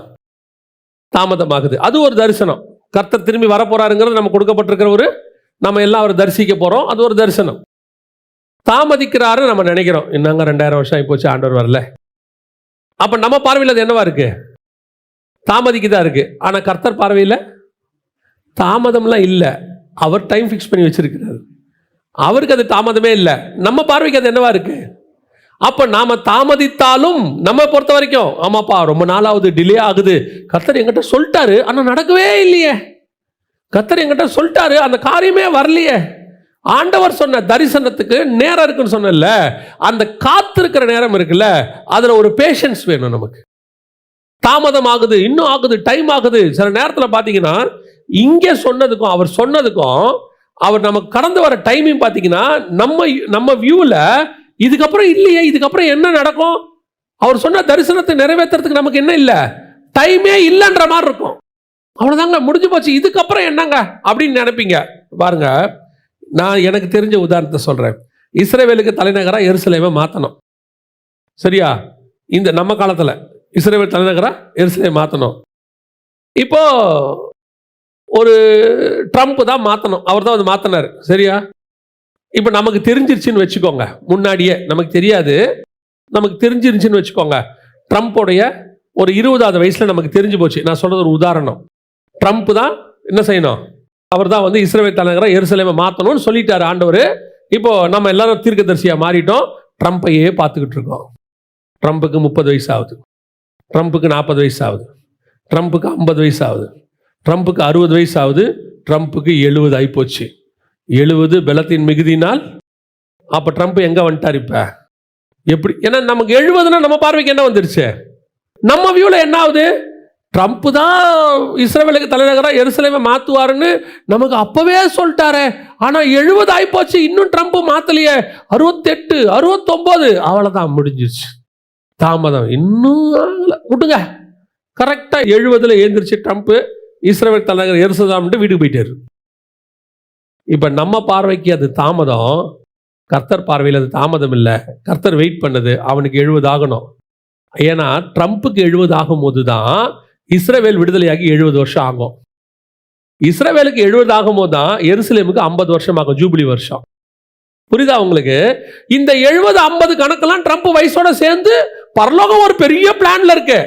தாமதமாகுது. அது ஒரு தரிசனம். கர்த்தர் திரும்பி வரப்போறாருங்கிறது நம்ம கொடுக்கப்பட்டிருக்கிற நம்ம எல்லாம் அவர் தரிசிக்க போறோம். அது ஒரு தரிசனம். தாமதிக்கிறாரு நம்ம நினைக்கிறோம், என்னங்க 2000 வருஷம் ஆகி போச்சு, ஆண்டவர் வரல. அப்ப நம்ம பார்வையில் அது என்னவா இருக்கு? தாமதிக்குதா இருக்கு. ஆனா கர்த்தர் பார்வையில் தாமதம்லாம் இல்லை. அவர் டைம் ஃபிக்ஸ் பண்ணி வச்சிருக்கிறார். அவருக்கு அது தாமதமே இல்லை. நம்ம பார்வைக்கு அது என்னவா இருக்கு? அப்ப நாம தாமதித்தாலும் நம்ம பொறுத்த வரைக்கும், ஆமாப்பா ரொம்ப நாளாவது, டிலே ஆகுது, கர்த்தர் என்கிட்ட சொல்லிட்டாரு ஆனா நடக்கவே இல்லையே, கர்த்தர் என்கிட்ட சொல்லிட்டாரு அந்த காரியமே வரலையே. ஆண்டவர் சொன்ன தரிசனத்துக்கு நேரம் இருக்குன்னு சொன்னல, அந்த காத்திருக்கிற நேரம் இருக்குல்ல, அதுல ஒரு பேஷன்ஸ் வேணும் நமக்கு. தாமதம் ஆகுது, இன்னும் ஆகுது, டைம் ஆகுது. சில நேரத்தில் பார்த்தீங்கன்னா இங்கே சொன்னதுக்கும் அவர் சொன்னதுக்கும் அவர் நமக்கு கடந்து வர டைமிங் பார்த்தீங்கன்னா நம்ம வியூவில் இதுக்கப்புறம் இல்லையே, இதுக்கப்புறம் என்ன நடக்கும், அவர் சொன்ன தரிசனத்தை நிறைவேற்றுறதுக்கு நமக்கு என்ன இல்லை, டைமே இல்லைன்ற மாதிரி இருக்கும். அவ்வளோதாங்க, முடிஞ்சு போச்சு, இதுக்கப்புறம் என்னங்க அப்படின்னு நினைப்பீங்க. பாருங்க, நான் எனக்கு தெரிஞ்ச உதாரணத்தை சொல்கிறேன். இஸ்ரவேலுக்கு தலைநகராக எருசலேமை மாற்றணும். சரியா? இந்த நம்ம காலத்தில் இஸ்ரவேல் தலைநகராக எருசலேமை மாற்றணும். இப்போ ஒரு ட்ரம்ப் தான் மாற்றணும், அவர் தான் வந்து மாற்றினார். சரியா? இப்போ நமக்கு தெரிஞ்சிருச்சுன்னு வச்சுக்கோங்க, முன்னாடியே நமக்கு தெரியாது, நமக்கு தெரிஞ்சிருச்சுன்னு வச்சுக்கோங்க. ட்ரம்ப்போடைய ஒரு 20வது வயசில் நமக்கு தெரிஞ்சு போச்சு. நான் சொல்கிறது ஒரு உதாரணம். ட்ரம்ப் தான் என்ன செய்யணும், அவர் தான் வந்து இஸ்ரவேல் தலைநகராக எருசலேமை மாற்றணும்னு சொல்லிட்டார் ஆண்டவர். இப்போ நம்ம எல்லாரும் தீர்க்கதரிசியாக மாறிட்டோம், ட்ரம்ப்பையே பார்த்துக்கிட்டு இருக்கோம். ட்ரம்ப்புக்கு 30 வயசு ஆகுது, ட்ரம்ப்புக்கு 40 வயசு ஆகுது, ட்ரம்ப்புக்கு 50 வயசு ஆகுது, ட்ரம்ப்புக்கு 60 வயசு ஆகுது, ட்ரம்ப்புக்கு 70 ஆகிப்போச்சு. 70 பலத்தின் மிகுதினால். அப்போ ட்ரம்ப் எங்கே வந்துட்டார் இப்போ? எப்படி? ஏன்னா நமக்கு 70னா நம்ம பார்வைக்கு என்ன வந்துருச்சு, நம்ம வியூவில் என்ன ஆகுது, ட்ரம்ப் தான் இஸ்ரவேலுக்கு தலைநகராக எருசலேமை மாற்றுவாருன்னு நமக்கு அப்போவே சொல்லிட்டாரு. ஆனால் 70 ஆகிப்போச்சு, இன்னும் ட்ரம்ப் மாற்றலையே. 68, 69, அவ்வளோதான், முடிஞ்சிருச்சு. தாமதம் இன்னும் விட்டுங்க. கரெக்டாக 70ல் எழுந்திரிச்சு ட்ரம்ப் இஸ்ரவேல் தலைநகர் எருசலேம்ட்டு வீட்டுக்கு போயிட்டாரு. இப்போ நம்ம பார்வைக்கு அது தாமதம், கர்த்தர் பார்வையில் அது தாமதம் இல்லை. கர்த்தர் வெயிட் பண்ணது அவனுக்கு 70 ஆகணும். ஏன்னா ட்ரம்ப்புக்கு 70 ஆகும்போது தான் இஸ்ரவேல் விடுதலையாகி 70 வருஷம் ஆகும். இஸ்ரவேலுக்கு 70 ஆகும்போது தான் எருசலேமுக்கு 50 வருஷம் ஆகும், ஜூபிலி வருஷம். புரியுதா உங்களுக்கு? இந்த 70, 50 கணக்கெல்லாம் ட்ரம்ப் வயசோட சேர்ந்து பரலோகம் ஒரு பெரிய பிளான்ல இருக்கு.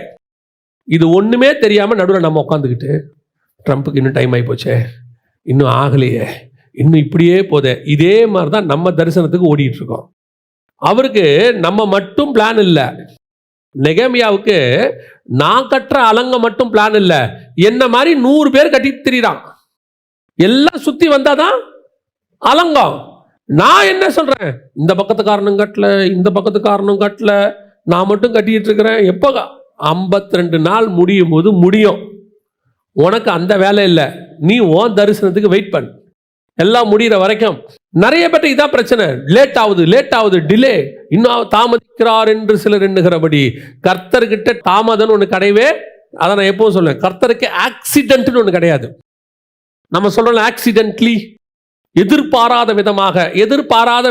இது ஒண்ணுமே தெரியாம நடுவில் நம்ம உட்காந்துக்கிட்டு, ட்ரம்ப்புக்கு இன்னும் டைம் ஆகி போச்சே, இன்னும் ஆகலையே, இன்னும் இப்படியே போதே. இதே மாதிரி தான் நம்ம தரிசனத்துக்கு ஓடிட்டு இருக்கோம். அவருக்கு நம்ம மட்டும் பிளான் இல்லை. நெகேமியாவுக்கு நான் கட்டுற அலங்க மட்டும் பிளான் இல்லை, என்ன மாதிரி 100 பேர் கட்டிட்டு திரிறான். எல்லாம் சுத்தி வந்தாதான் அலங்கம். நான் என்ன சொல்றேன், இந்த பக்கத்துக்காரனும் கட்டல, இந்த பக்கத்துக்காரனும் கட்டல, நான் மட்டும் கட்டிட்டு இருக்கிறேன். எப்போ 52 நாள் முடியும் போது முடியும். உனக்கு அந்த வேலை இல்லை, நீ உன் தரிசனத்துக்கு வெயிட் பண்ணு, எல்லாம் முடிகிற வரைக்கும். நிறைய பேர் இதான் பிரச்சனை, லேட் ஆகுது, டிலே, இன்னும் தாமதிக்கிறார் என்று சிலர் எண்ணுகிறபடி. கர்த்தர்கிட்ட தாமதம் ஒன்று கிடையவே, அதை நான் எப்பவும் சொல்லுவேன், கர்த்தருக்கு ஆக்சிடென்ட்னு ஒன்று கிடையாது. நம்ம சொல்றோம் ஆக்சிடென்ட்லி, எதிர்பாராத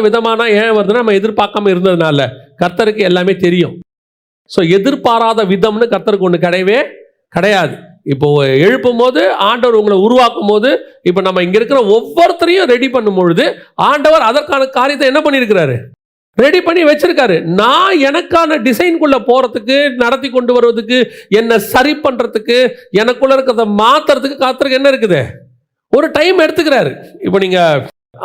விதமான ஏன் வருதுன்னா நம்ம எதிர்பார்க்காம இருந்ததுனால. கர்த்தருக்கு எல்லாமே தெரியும். ஸோ எதிர்பாராத விதம்னு கர்த்தருக்கு ஒன்று கிடையவே கிடையாது. இப்போ எழுப்பும் போது ஆண்டவர் உங்களை உருவாக்கும் போது, இப்போ நம்ம இங்க இருக்கிற ஒவ்வொருத்தரையும் ரெடி பண்ணும் பொழுது ஆண்டவர் அதற்கான காரியத்தை என்ன பண்ணியிருக்கிறாரு, ரெடி பண்ணி வச்சிருக்காரு. நான் எனக்கான டிசைன்குள்ள போறதுக்கு, நடத்தி கொண்டு வருவதுக்கு, என்னை சரி பண்றதுக்கு, எனக்குள்ள இருக்கிறத மாத்துறதுக்கு கர்த்தருக்கு என்ன இருக்குது, ஒரு டைம் எடுத்துக்கிறாரு. இப்போ நீங்க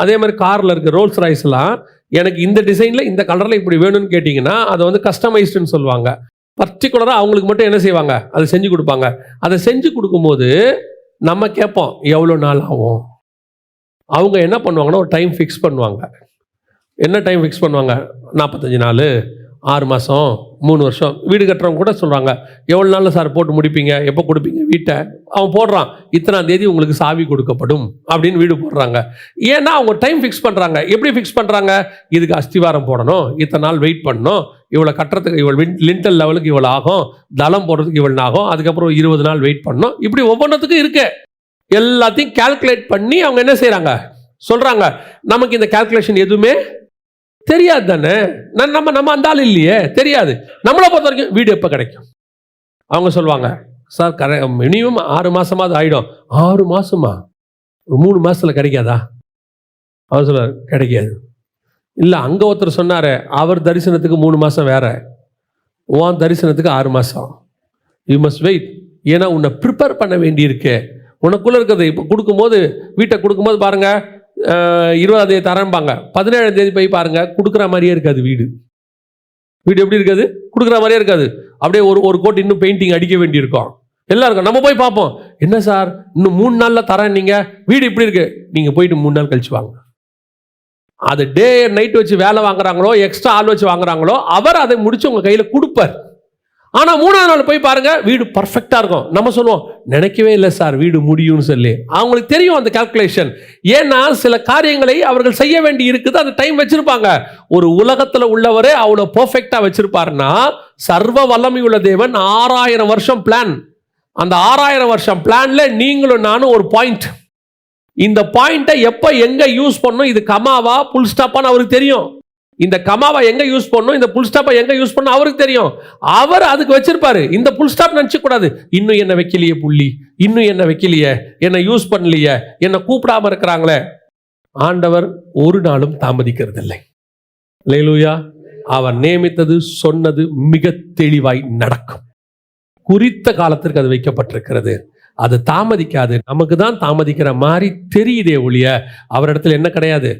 அதே மாதிரி கார்ல இருக்க ரோல்ஸ் ராய்ஸ்லாம், எனக்கு இந்த டிசைன்ல இந்த கலர்ல இப்படி வேணும்னு கேட்டீங்கன்னா அதை வந்து கஸ்டமைஸ்டுன்னு சொல்லுவாங்க. பர்டிகுலராக அவங்களுக்கு மட்டும் என்ன செய்வாங்க, அதை செஞ்சு கொடுப்பாங்க. அதை செஞ்சு கொடுக்கும்போது நம்ம கேட்போம் எவ்வளோ நாள் ஆகும். அவங்க என்ன பண்ணுவாங்கன்னா ஒரு டைம் ஃபிக்ஸ் பண்ணுவாங்க. என்ன டைம் ஃபிக்ஸ் பண்ணுவாங்க, 45 நாள், 6 மாதம், 3 வருஷம். வீடு கட்டுறவங்க கூட சொல்கிறாங்க, எவ்வளோ நாளில் சார் போட்டு முடிப்பீங்க, எப்போ கொடுப்பீங்க வீட்டை. அவன் போடுறான், இத்தனாம் தேதி உங்களுக்கு சாவி கொடுக்கப்படும் அப்படின்னு வீடு போடுறாங்க. ஏன்னா அவங்க டைம் ஃபிக்ஸ் பண்ணுறாங்க. எப்படி ஃபிக்ஸ் பண்ணுறாங்க, இதுக்கு அஸ்திவாரம் போடணும், இத்தனை நாள் வெயிட் பண்ணணும், இவ்வளோ கட்டுறதுக்கு இவ்வளோ லிண்டல் லெவலுக்கு இவ்வளோ ஆகும், தளம் போடுறதுக்கு இவ்வளோ ஆகும், அதுக்கப்புறம் 20 நாள் வெயிட் பண்ணணும். இப்படி ஒவ்வொன்றுத்துக்கும் இருக்கு. எல்லாத்தையும் கால்குலேட் பண்ணி அவங்க என்ன செய்கிறாங்க சொல்கிறாங்க. நமக்கு இந்த கால்குலேஷன் எதுவுமே தெரியாது தானே, நம்ம அந்த ஆள் இல்லையே, தெரியாது. நம்மளை பொறுத்த வரைக்கும் வீடு எப்போ கிடைக்கும், அவங்க சொல்லுவாங்க சார் மினிமம் 6 மாதமாவது ஆகிடும். 6 மாதமா, 3 மாதத்தில் கிடைக்காதா? அவர் சொல்லுவார் கிடைக்காது. இல்லை, அங்கே ஒருத்தர் சொன்னார், அவர் தரிசனத்துக்கு 3 மாதம் வேற, உன் தரிசனத்துக்கு 6 மாதம். You must wait. ஏன்னா உன்னை ப்ரிப்பேர் பண்ண வேண்டியிருக்கு. உனக்குள்ளே இருக்கிறது இப்போ கொடுக்கும்போது, வீட்டை கொடுக்கும்போது பாருங்கள், 20ஆம் தேதி தரம்பாங்க, 17ஆம் தேதி போய் பாருங்கள், கொடுக்குற மாதிரியே இருக்காது. வீடு எப்படி இருக்காது? கொடுக்குற மாதிரியே இருக்காது. அப்படியே ஒரு கோட் இன்னும் பெயிண்டிங் அடிக்க வேண்டியிருக்கும். எல்லாருக்கும் நம்ம போய் பார்ப்போம், என்ன சார் இன்னும் 3 நாளில் தரேன், நீங்கள் வீடு இப்படி இருக்கு. நீங்கள் போயிட்டு 3 நாள் கழிச்சு வாங்க. அது டே நைட் வச்சு வேலை வாங்குறாங்களோ, எக்ஸ்ட்ரா ஆள் வச்சு வாங்குறாங்களோ, அவர் அதை முடிச்சு உங்கள் கையில் கொடுப்பார். ஆனால் 3ஆவது நாள் போய் பாருங்க, வீடு பர்ஃபெக்டாக இருக்கும். நம்ம சொல்லுவோம், நினைக்கவே இல்லை சார் வீடு முடியும்னு சொல்லி. அவங்களுக்கு தெரியும் அந்த கால்குலேஷன். ஏன்னா சில காரியங்களை அவர்கள் செய்ய வேண்டி இருக்குது, அந்த டைம் வச்சிருப்பாங்க. ஒரு உலகத்தில் உள்ளவரே அவ்வளோ பர்ஃபெக்டாக வச்சிருப்பாருன்னா, சர்வ வல்லமை உள்ள தேவன் 6000 வருஷம் பிளான். அந்த 6000 வருஷம் பிளான்ல நீங்களும் நானும் ஒரு பாயிண்ட். இந்த பாயிண்ட்டை எப்போ எங்க யூஸ் பண்ணணும், இது கமாவா புல் ஸ்டாப்பான்னு அவருக்கு தெரியும். இந்த கமாவா எங்க யூஸ் பண்ணணும், இந்த புல் ஸ்டாப்பை எங்க யூஸ் பண்ணணும் அவருக்கு தெரியும். அவர் அதுக்கு வச்சிருப்பாரு. இந்த புல் ஸ்டாப் நினைச்ச கூடாது, இன்னும் என்ன வைக்கலையே புள்ளி, இன்னும் என்ன வைக்கலையே, என்ன யூஸ் பண்ணலையே, என்ன கூப்பிடாம இருக்கிறாங்களே. ஆண்டவர் ஒரு நாளும் தாமதிக்கிறது இல்லை. அல்லேலூயா. அவர் நியமித்தது சொன்னது மிக தெளிவாய் நடக்கும். குறித்த காலத்திற்கு அது வைக்கப்பட்டிருக்கிறது. அது தாமதிக்காது. நமக்கு தான் தாமதிக்கிற மாதிரி தெரியுதே ஒழிய அவரிடத்துல என்ன கிடையாது,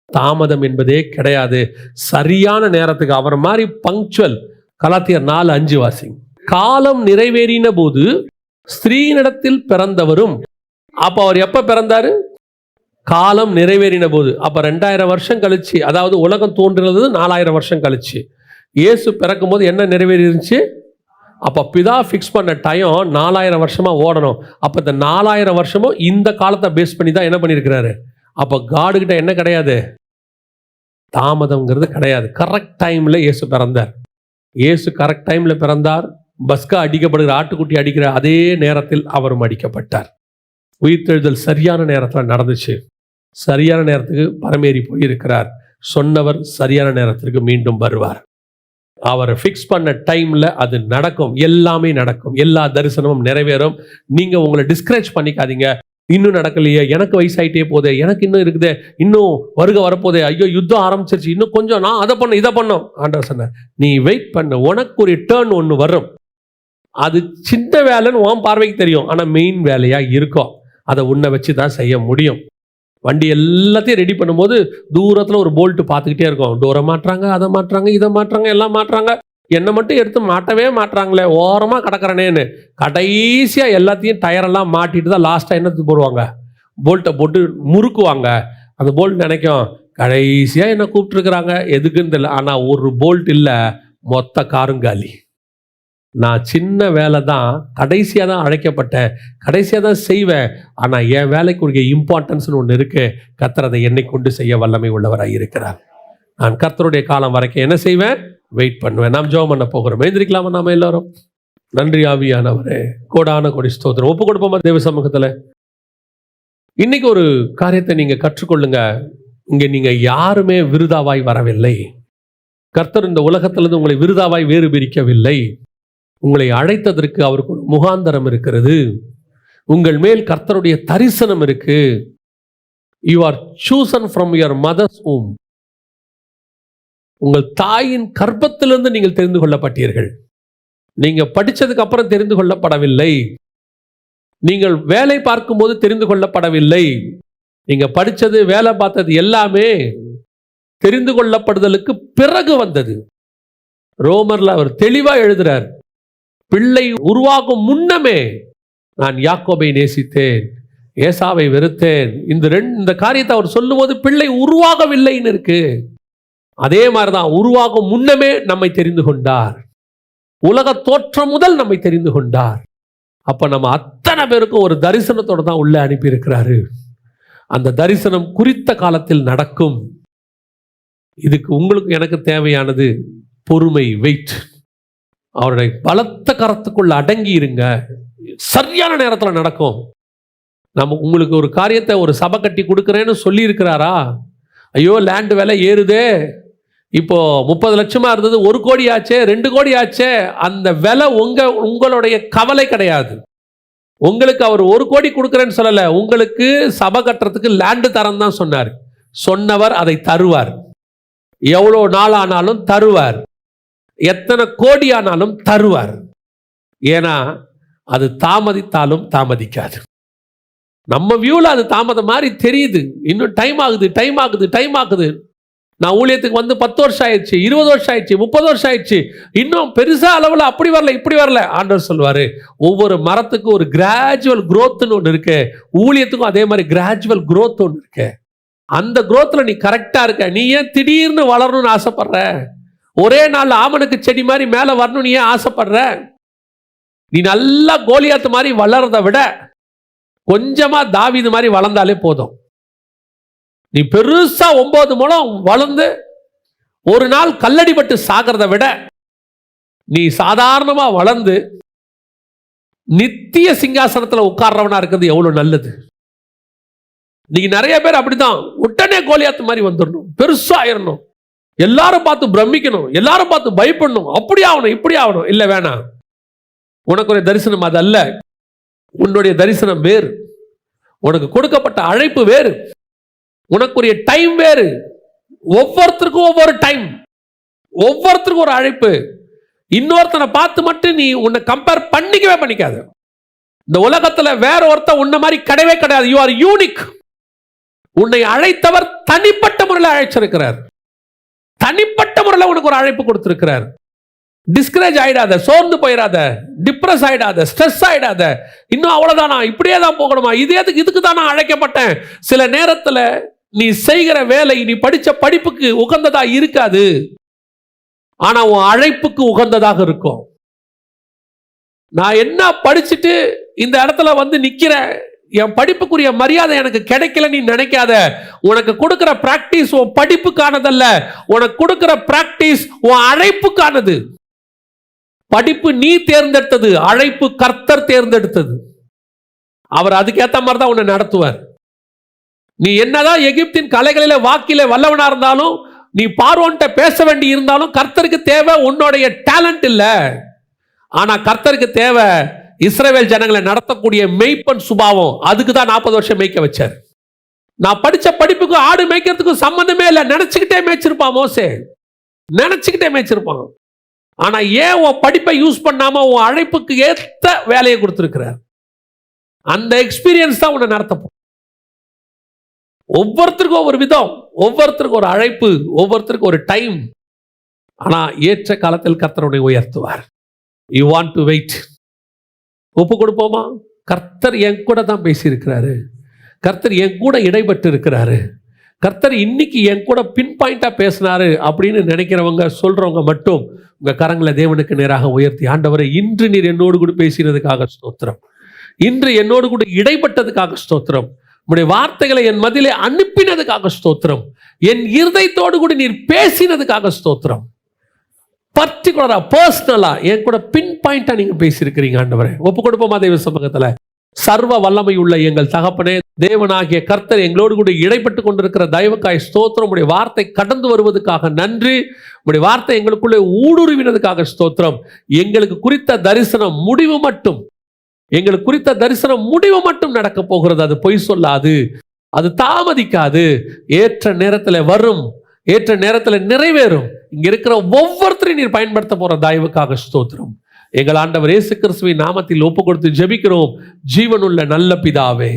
தாமதம் என்பதே கிடையாது. சரியான நேரத்துக்கு அவர் மாதிரி பங்க்சுவல். கலாத்தியர் 4:5 வாசிங்க. காலம் நிறைவேறின போது ஸ்திரீனிடத்தில் பிறந்தவரும். அப்ப அவர் எப்ப பிறந்தாரு? காலம் நிறைவேறின போது. அப்ப 2000 வருஷம் கழிச்சு, அதாவது உலகம் தோன்றுறது 4000 வருஷம் கழிச்சு. இயேசு பிறக்கும் போது என்ன நிறைவேறி இருந்துச்சு? அப்போ பிதா ஃபிக்ஸ் பண்ண டைம் 4000 வருஷமாக ஓடணும். அப்போ இந்த 4000 வருஷமும் இந்த காலத்தை பேஸ் பண்ணி தான் என்ன பண்ணியிருக்கிறாரு. அப்போ காடுகிட்ட என்ன கிடையாது, தாமதம்ங்கிறது கிடையாது. கரெக்ட் டைமில் இயேசு பிறந்தார். இயேசு கரெக்ட் டைமில் பிறந்தார். பஸ்கா அடிக்கப்படுகிற ஆட்டுக்குட்டி அடிக்கிற அதே நேரத்தில் அவரும் அடிக்கப்பட்டார். உயிர்த்தெழுதல் சரியான நேரத்தில் நடந்துச்சு. சரியான நேரத்துக்கு பரமேறி போயிருக்கிறார். சொன்னவர் சரியான நேரத்திற்கு மீண்டும் வருவார். அவர் ஃபிக்ஸ் பண்ண டைம்ல அது நடக்கும். எல்லாமே நடக்கும். எல்லா தரிசனமும் நிறைவேறும். நீங்க உங்களை டிஸ்கரேஜ் பண்ணிக்காதீங்க. இன்னும் நடக்கலையே, எனக்கு வயசாயிட்டே போதே, எனக்கு இன்னும் இருக்குதே, இன்னும் வருக வரப்போதே, ஐயோ யுத்தம் ஆரம்பிச்சிருச்சு, இன்னும் கொஞ்சம் நான் அதை பண்ண இதை பண்ணோம். ஆண்டவர் சொன்னார், நீ வெயிட் பண்ண, உனக்கு ஒரு டேர்ன் ஒன்று வரும். அது சின்ன வேலைன்னு உன் பார்வைக்கு தெரியும், ஆனால் மெயின் வேலையா இருக்கும். அதை உன்னை வச்சு தான் செய்ய முடியும். வண்டி எல்லாத்தையும் ரெடி பண்ணும்போது தூரத்தில் ஒரு போல்ட்டு பார்த்துக்கிட்டே இருக்கும். டோரை மாட்டுறாங்க, அதை மாட்டுறாங்க, இதை மாட்டுறாங்க, எல்லாம் மாட்டுறாங்க. என்னை மட்டும் எடுத்து மாட்டவே மாட்டுறாங்களே, ஓரமாக கிடக்கிறனேன்னு. கடைசியாக எல்லாத்தையும் டயரெல்லாம் மாட்டிட்டு தான் லாஸ்ட்டாக என்னத்துக்கு போடுவாங்க, போல்ட்டை போட்டு முறுக்குவாங்க. அந்த போல்ட் நினைக்கும், கடைசியாக என்ன கூப்பிட்டுருக்குறாங்க, எதுக்குன்னு தெரியல. ஆனால் ஒரு போல்ட் இல்லை, மொத்த காரும் காலி. நான் சின்ன வேலை தான், கடைசியாக தான் அழைக்கப்பட்டேன், கடைசியாக தான் செய்வேன். ஆனால் என் வேலைக்குரிய இம்பார்ட்டன்ஸ்னு ஒன்று இருக்கு. கர்த்தர் அதை என்னை கொண்டு செய்ய வல்லமை உள்ளவராக இருக்கிறார். நான் கர்த்தருடைய காலம் வரைக்கும் என்ன செய்வேன், வெயிட் பண்ணுவேன். நாம் ஜெபம் பண்ண போகிறோம். எழுந்திருக்கலாமா நாம எல்லாரும்? நன்றி ஆவியானவரே, கோடான கோடி ஸ்தோத்திரம். ஒப்பு கொடுப்போமா தேவ சமூகத்தில்? இன்னைக்கு ஒரு காரியத்தை நீங்க கற்றுக்கொள்ளுங்க. இங்க நீங்க யாருமே விருதாவாய் வரவில்லை. கர்த்தர் இந்த உலகத்திலிருந்து உங்களை விருதாவாய் வேறு பிரிக்கவில்லை. உங்களை அழைத்ததற்கு அவருக்கு ஒரு முகாந்தரம் இருக்கிறது. உங்கள் மேல் கர்த்தருடைய தரிசனம் இருக்கு. You are chosen from your mother's womb. உங்கள் தாயின் கர்ப்பத்திலிருந்து நீங்கள் தெரிந்து கொள்ளப்பட்டீர்கள். நீங்க படிச்சதுக்கு அப்புறம் தெரிந்து கொள்ளப்படவில்லை. நீங்கள் வேலை பார்க்கும் போது தெரிந்து கொள்ளப்படவில்லை. நீங்க படிச்சது, வேலை பார்த்தது எல்லாமே தெரிந்து கொள்ளப்படுதலுக்கு பிறகு வந்தது. ரோமர்ல அவர் தெளிவா எழுதுறார், பிள்ளை உருவாகும் முன்னமே நான் யாக்கோபை நேசித்தேன், ஏசாவை வெறுத்தேன். இந்த காரியத்தை அவர் சொல்லும்போது பிள்ளை உருவாகவில்லைன்னு இருக்கு. அதே மாதிரிதான் உருவாகும் முன்னமே நம்மை தெரிந்து கொண்டார். உலக தோற்றம் முதல் நம்மை தெரிந்து கொண்டார். அப்ப நம்ம அத்தனை பேருக்கும் ஒரு தரிசனத்தோட தான் உள்ள அனுப்பி இருக்கிறாரு. அந்த தரிசனம் குறித்த காலத்தில் நடக்கும். இதுக்கு உங்களுக்கு எனக்கு தேவையானது பொறுமை, வெயிட். அவருடைய பலத்த கரத்துக்குள்ள அடங்கி இருங்க. சரியான நேரத்தில் நடக்கும். நம்ம உங்களுக்கு ஒரு காரியத்தை ஒரு சபை கட்டி கொடுக்குறேன்னு சொல்லி இருக்கிறாரா? ஐயோ லேண்ட் விலை ஏறுதே, இப்போ 30 லட்சமா இருந்தது 1 கோடி ஆச்சே, 2 கோடி ஆச்சே. அந்த விலை உங்களுடைய கவலை கிடையாது. உங்களுக்கு அவர் 1 கோடி கொடுக்குறேன்னு சொல்லல, உங்களுக்கு சபை கட்டுறதுக்கு லேண்டு தரம் தான் சொன்னார். சொன்னவர் அதை தருவார். எவ்வளோ நாள் ஆனாலும் தருவார். எத்தனை கோடியானாலும் தருவார். ஏன்னா அது தாமதித்தாலும் தாமதிக்காது. நம்ம வியூல அது தாமதம் மாதிரி தெரியுது. இன்னும் டைம் ஆகுது. நான் ஊழியத்துக்கு வந்து 10 வருஷம் ஆயிடுச்சு, 20 வருஷம் ஆயிடுச்சு, 30 வருஷம் ஆயிடுச்சு, இன்னும் பெருசா அளவில் அப்படி வரல இப்படி வரல. ஆண்டவர் சொல்வாரு, ஒவ்வொரு மரத்துக்கும் ஒரு கிராஜுவல் growthன்னு ஒன்று இருக்கு. ஊழியத்துக்கும் அதே மாதிரி கிராஜுவல் growth ஒன்று இருக்கு. அந்த growthல நீ கரெக்டா இருக்க. நீ ஏன் திடீர்னு வளரணும்னு ஆசைப்படுற? ஒரே நாள் ஆமனுக்கு செடி மாதிரி மேல வரணும் நீ ஏன் ஆசைப்படுற? நீ நல்லா கோலியாத்து மாதிரி வளர்றதை விட கொஞ்சமா தாவீது மாதிரி வளர்ந்தாலே போதும். நீ பெருசா 9 முழம் வளர்ந்து ஒரு நாள் கல்லடிபட்டு சாகிறத விட நீ சாதாரணமா வளர்ந்து நித்திய சிங்காசனத்துல உட்கார்றவனா இருக்கிறது எவ்வளவு நல்லது. நீங்க நிறைய பேர் அப்படிதான் உடனே கோலியாத்து மாதிரி வந்துடணும், பெருசா ஆயிரணும், எல்லாரும் பார்த்து பிரமிக்கணும், எல்லாரும் பார்த்து பயப்படணும், அப்படி ஆகணும் இப்படி ஆகணும். இல்ல, வேணாம். உனக்கு ஒரு தரிசனம் அது அல்ல. உன்னுடைய தரிசனம் வேறு. உனக்கு கொடுக்கப்பட்ட அழைப்பு வேறு. உனக்குரிய டைம் வேறு. ஒவ்வொருத்தருக்கும் ஒவ்வொரு டைம், ஒவ்வொருத்தருக்கும் ஒரு அழைப்பு. இன்னொருத்தனை பார்த்து மட்டும் நீ உன்னை கம்பேர் பண்ணிக்காத. இந்த உலகத்துல வேற ஒருத்தன் உன்ன மாதிரி கிடையவே கிடையாது. You are unique. உன்னை அழைத்தவர் தனிப்பட்ட முறையில் அழைச்சிருக்கிறார். தனிப்பட்ட முறையில் உனக்கு ஒரு அழைப்பு கொடுத்திருக்கிறார். டிஸ்கரேஜ் ஆயிடாத, சோர்ந்து போயிடாத, டிப்ரெஸ் ஆயிடாத, ஸ்ட்ரெஸ் ஆயிடாத. இன்னும் அவ்வளவுதானா, இப்படியே தான் போகணுமா, இதுக்கு தான் நான் அழைக்கப்பட்டேன். சில நேரத்துல நீ செய்கிற வேலை நீ படிச்ச படிப்புக்கு உகந்ததா இருக்காது, ஆனா உன் அழைப்புக்கு உகந்ததாக இருக்கும். நான் என்ன படிச்சுட்டு இந்த இடத்துல வந்து நிக்கிறேன், என் படிப்புக்குரிய மரியாதை எனக்கு கிடைக்கல நீ நினைக்காத. உனக்கு கொடுக்கிற பிராக்டிஸ் உன் படிப்புக்கானதல்ல, உனக்கு கொடுக்கிற பிராக்டிஸ் உன் அழைப்புக்கானது. படிப்பு நீ தேர்ந்தெடுத்தது, அழைப்பு கர்த்தர் தேர்ந்தெடுத்தது. அவர் அதுக்கேற்ற மாதிரி தான் உன்னை நடத்துவார். நீ என்னதான் எகிப்தின் கலைகளில வாக்கில வல்லவனா இருந்தாலும், நீ பார்வோன்ட்ட பேச வேண்டி இருந்தாலும், கர்த்தருக்கு தேவை உன்னுடைய டேலண்ட் இல்ல. ஆனா கர்த்தருக்கு தேவை இஸ்ரவேல் ஜனங்களை நடத்தக்கூடிய மெய்ப்பன் சுபாவம். அதுக்கு தான் 40 வருஷம் மேய்க்க வச்சார். நான் படிச்ச படிப்புக்கு ஆடு மேய்க்கிறதுக்கு சம்பந்தமே இல்லை. நினைச்சுக்கிட்டே மேய்ச்சிருப்பான் மோசே, நினைச்சுக்கிட்டே மேய்ச்சிருப்பான். ஆனா ஏன் உன் படிப்பை யூஸ் பண்ணாம உன் அழைப்புக்கு ஏத்த வேலையை கொடுத்திருக்கிறார். அந்த எக்ஸ்பீரியன்ஸ் தான் உன்னை நடத்தப்போம். ஒவ்வொருத்தருக்கும் ஒரு விதம், ஒவ்வொருத்தருக்கும் ஒரு அழைப்பு, ஒவ்வொருத்தருக்கும் ஒரு டைம். ஆனா ஏற்ற காலத்தில் கர்த்தர் உன்னை உயர்த்துவார். You want to wait. ஒப்பு கொடுப்போமா? கர்த்தர் என் கூட தான் பேசியிருக்கிறாரு, கர்த்தர் என் கூட இடைப்பட்டு இருக்கிறாரு, கர்த்தர் இன்னைக்கு என் கூட பின் பாயிண்டா பேசினாரு அப்படின்னு நினைக்கிறவங்க, சொல்றவங்க மட்டும் உங்க கரங்களை தேவனுக்கு நேராக உயர்த்தி, ஆண்டவரே இன்று நீர் என்னோடு கூட பேசினதுக்காக ஸ்தோத்திரம், இன்று என்னோடு கூட இடைப்பட்டதுக்காக ஸ்தோத்திரம், உம்முடைய வார்த்தைகளை என் மதிலே அனுப்பினதுக்காக ஸ்தோத்திரம், என் இருதயத்தோடு கூட நீர் பேசினதுக்காக ஸ்தோத்திரம். பர்டிகுலரா பர்சனலா என் கூட பின் பாயிண்டா நீங்க பேசியிருக்கிறீங்க ஆண்டவரே. ஒப்பு கொடுப்போமா தேவ சமூகத்துல? சர்வ வல்லமை உள்ள எங்கள் தகப்பனே, தேவனாகிய கர்த்தர் எங்களோடு கூட இடைப்பட்டு கொண்டிருக்கிற தயவுக்காய் ஸ்தோத்திரம். உடைய வார்த்தை கடந்து வருவதற்காக நன்றி. உடைய வார்த்தை எங்களுக்குள்ளே ஊடுருவினதுக்காக ஸ்தோத்திரம். எங்களுக்கு குறித்த தரிசனம் முடிவு மட்டும், எங்களுக்கு குறித்த தரிசனம் முடிவு மட்டும் நடக்க போகிறது. அது பொய் சொல்லாது, அது தாமதிக்காது, ஏற்ற நேரத்தில் வரும், ஏற்ற நேரத்தில் நிறைவேறும். இங்க இருக்கிற ஒவ்வொருத்தரையும் நீர் பயன்படுத்த போற தயவுக்காக ஸ்தோத்திரம். எங்கள் ஆண்டவர் இயேசு கிறிஸ்துவின் நாமத்தில் ஒப்பு கொடுத்து ஜெபிக்கிறோம் ஜீவனுள்ள நல்ல பிதாவே.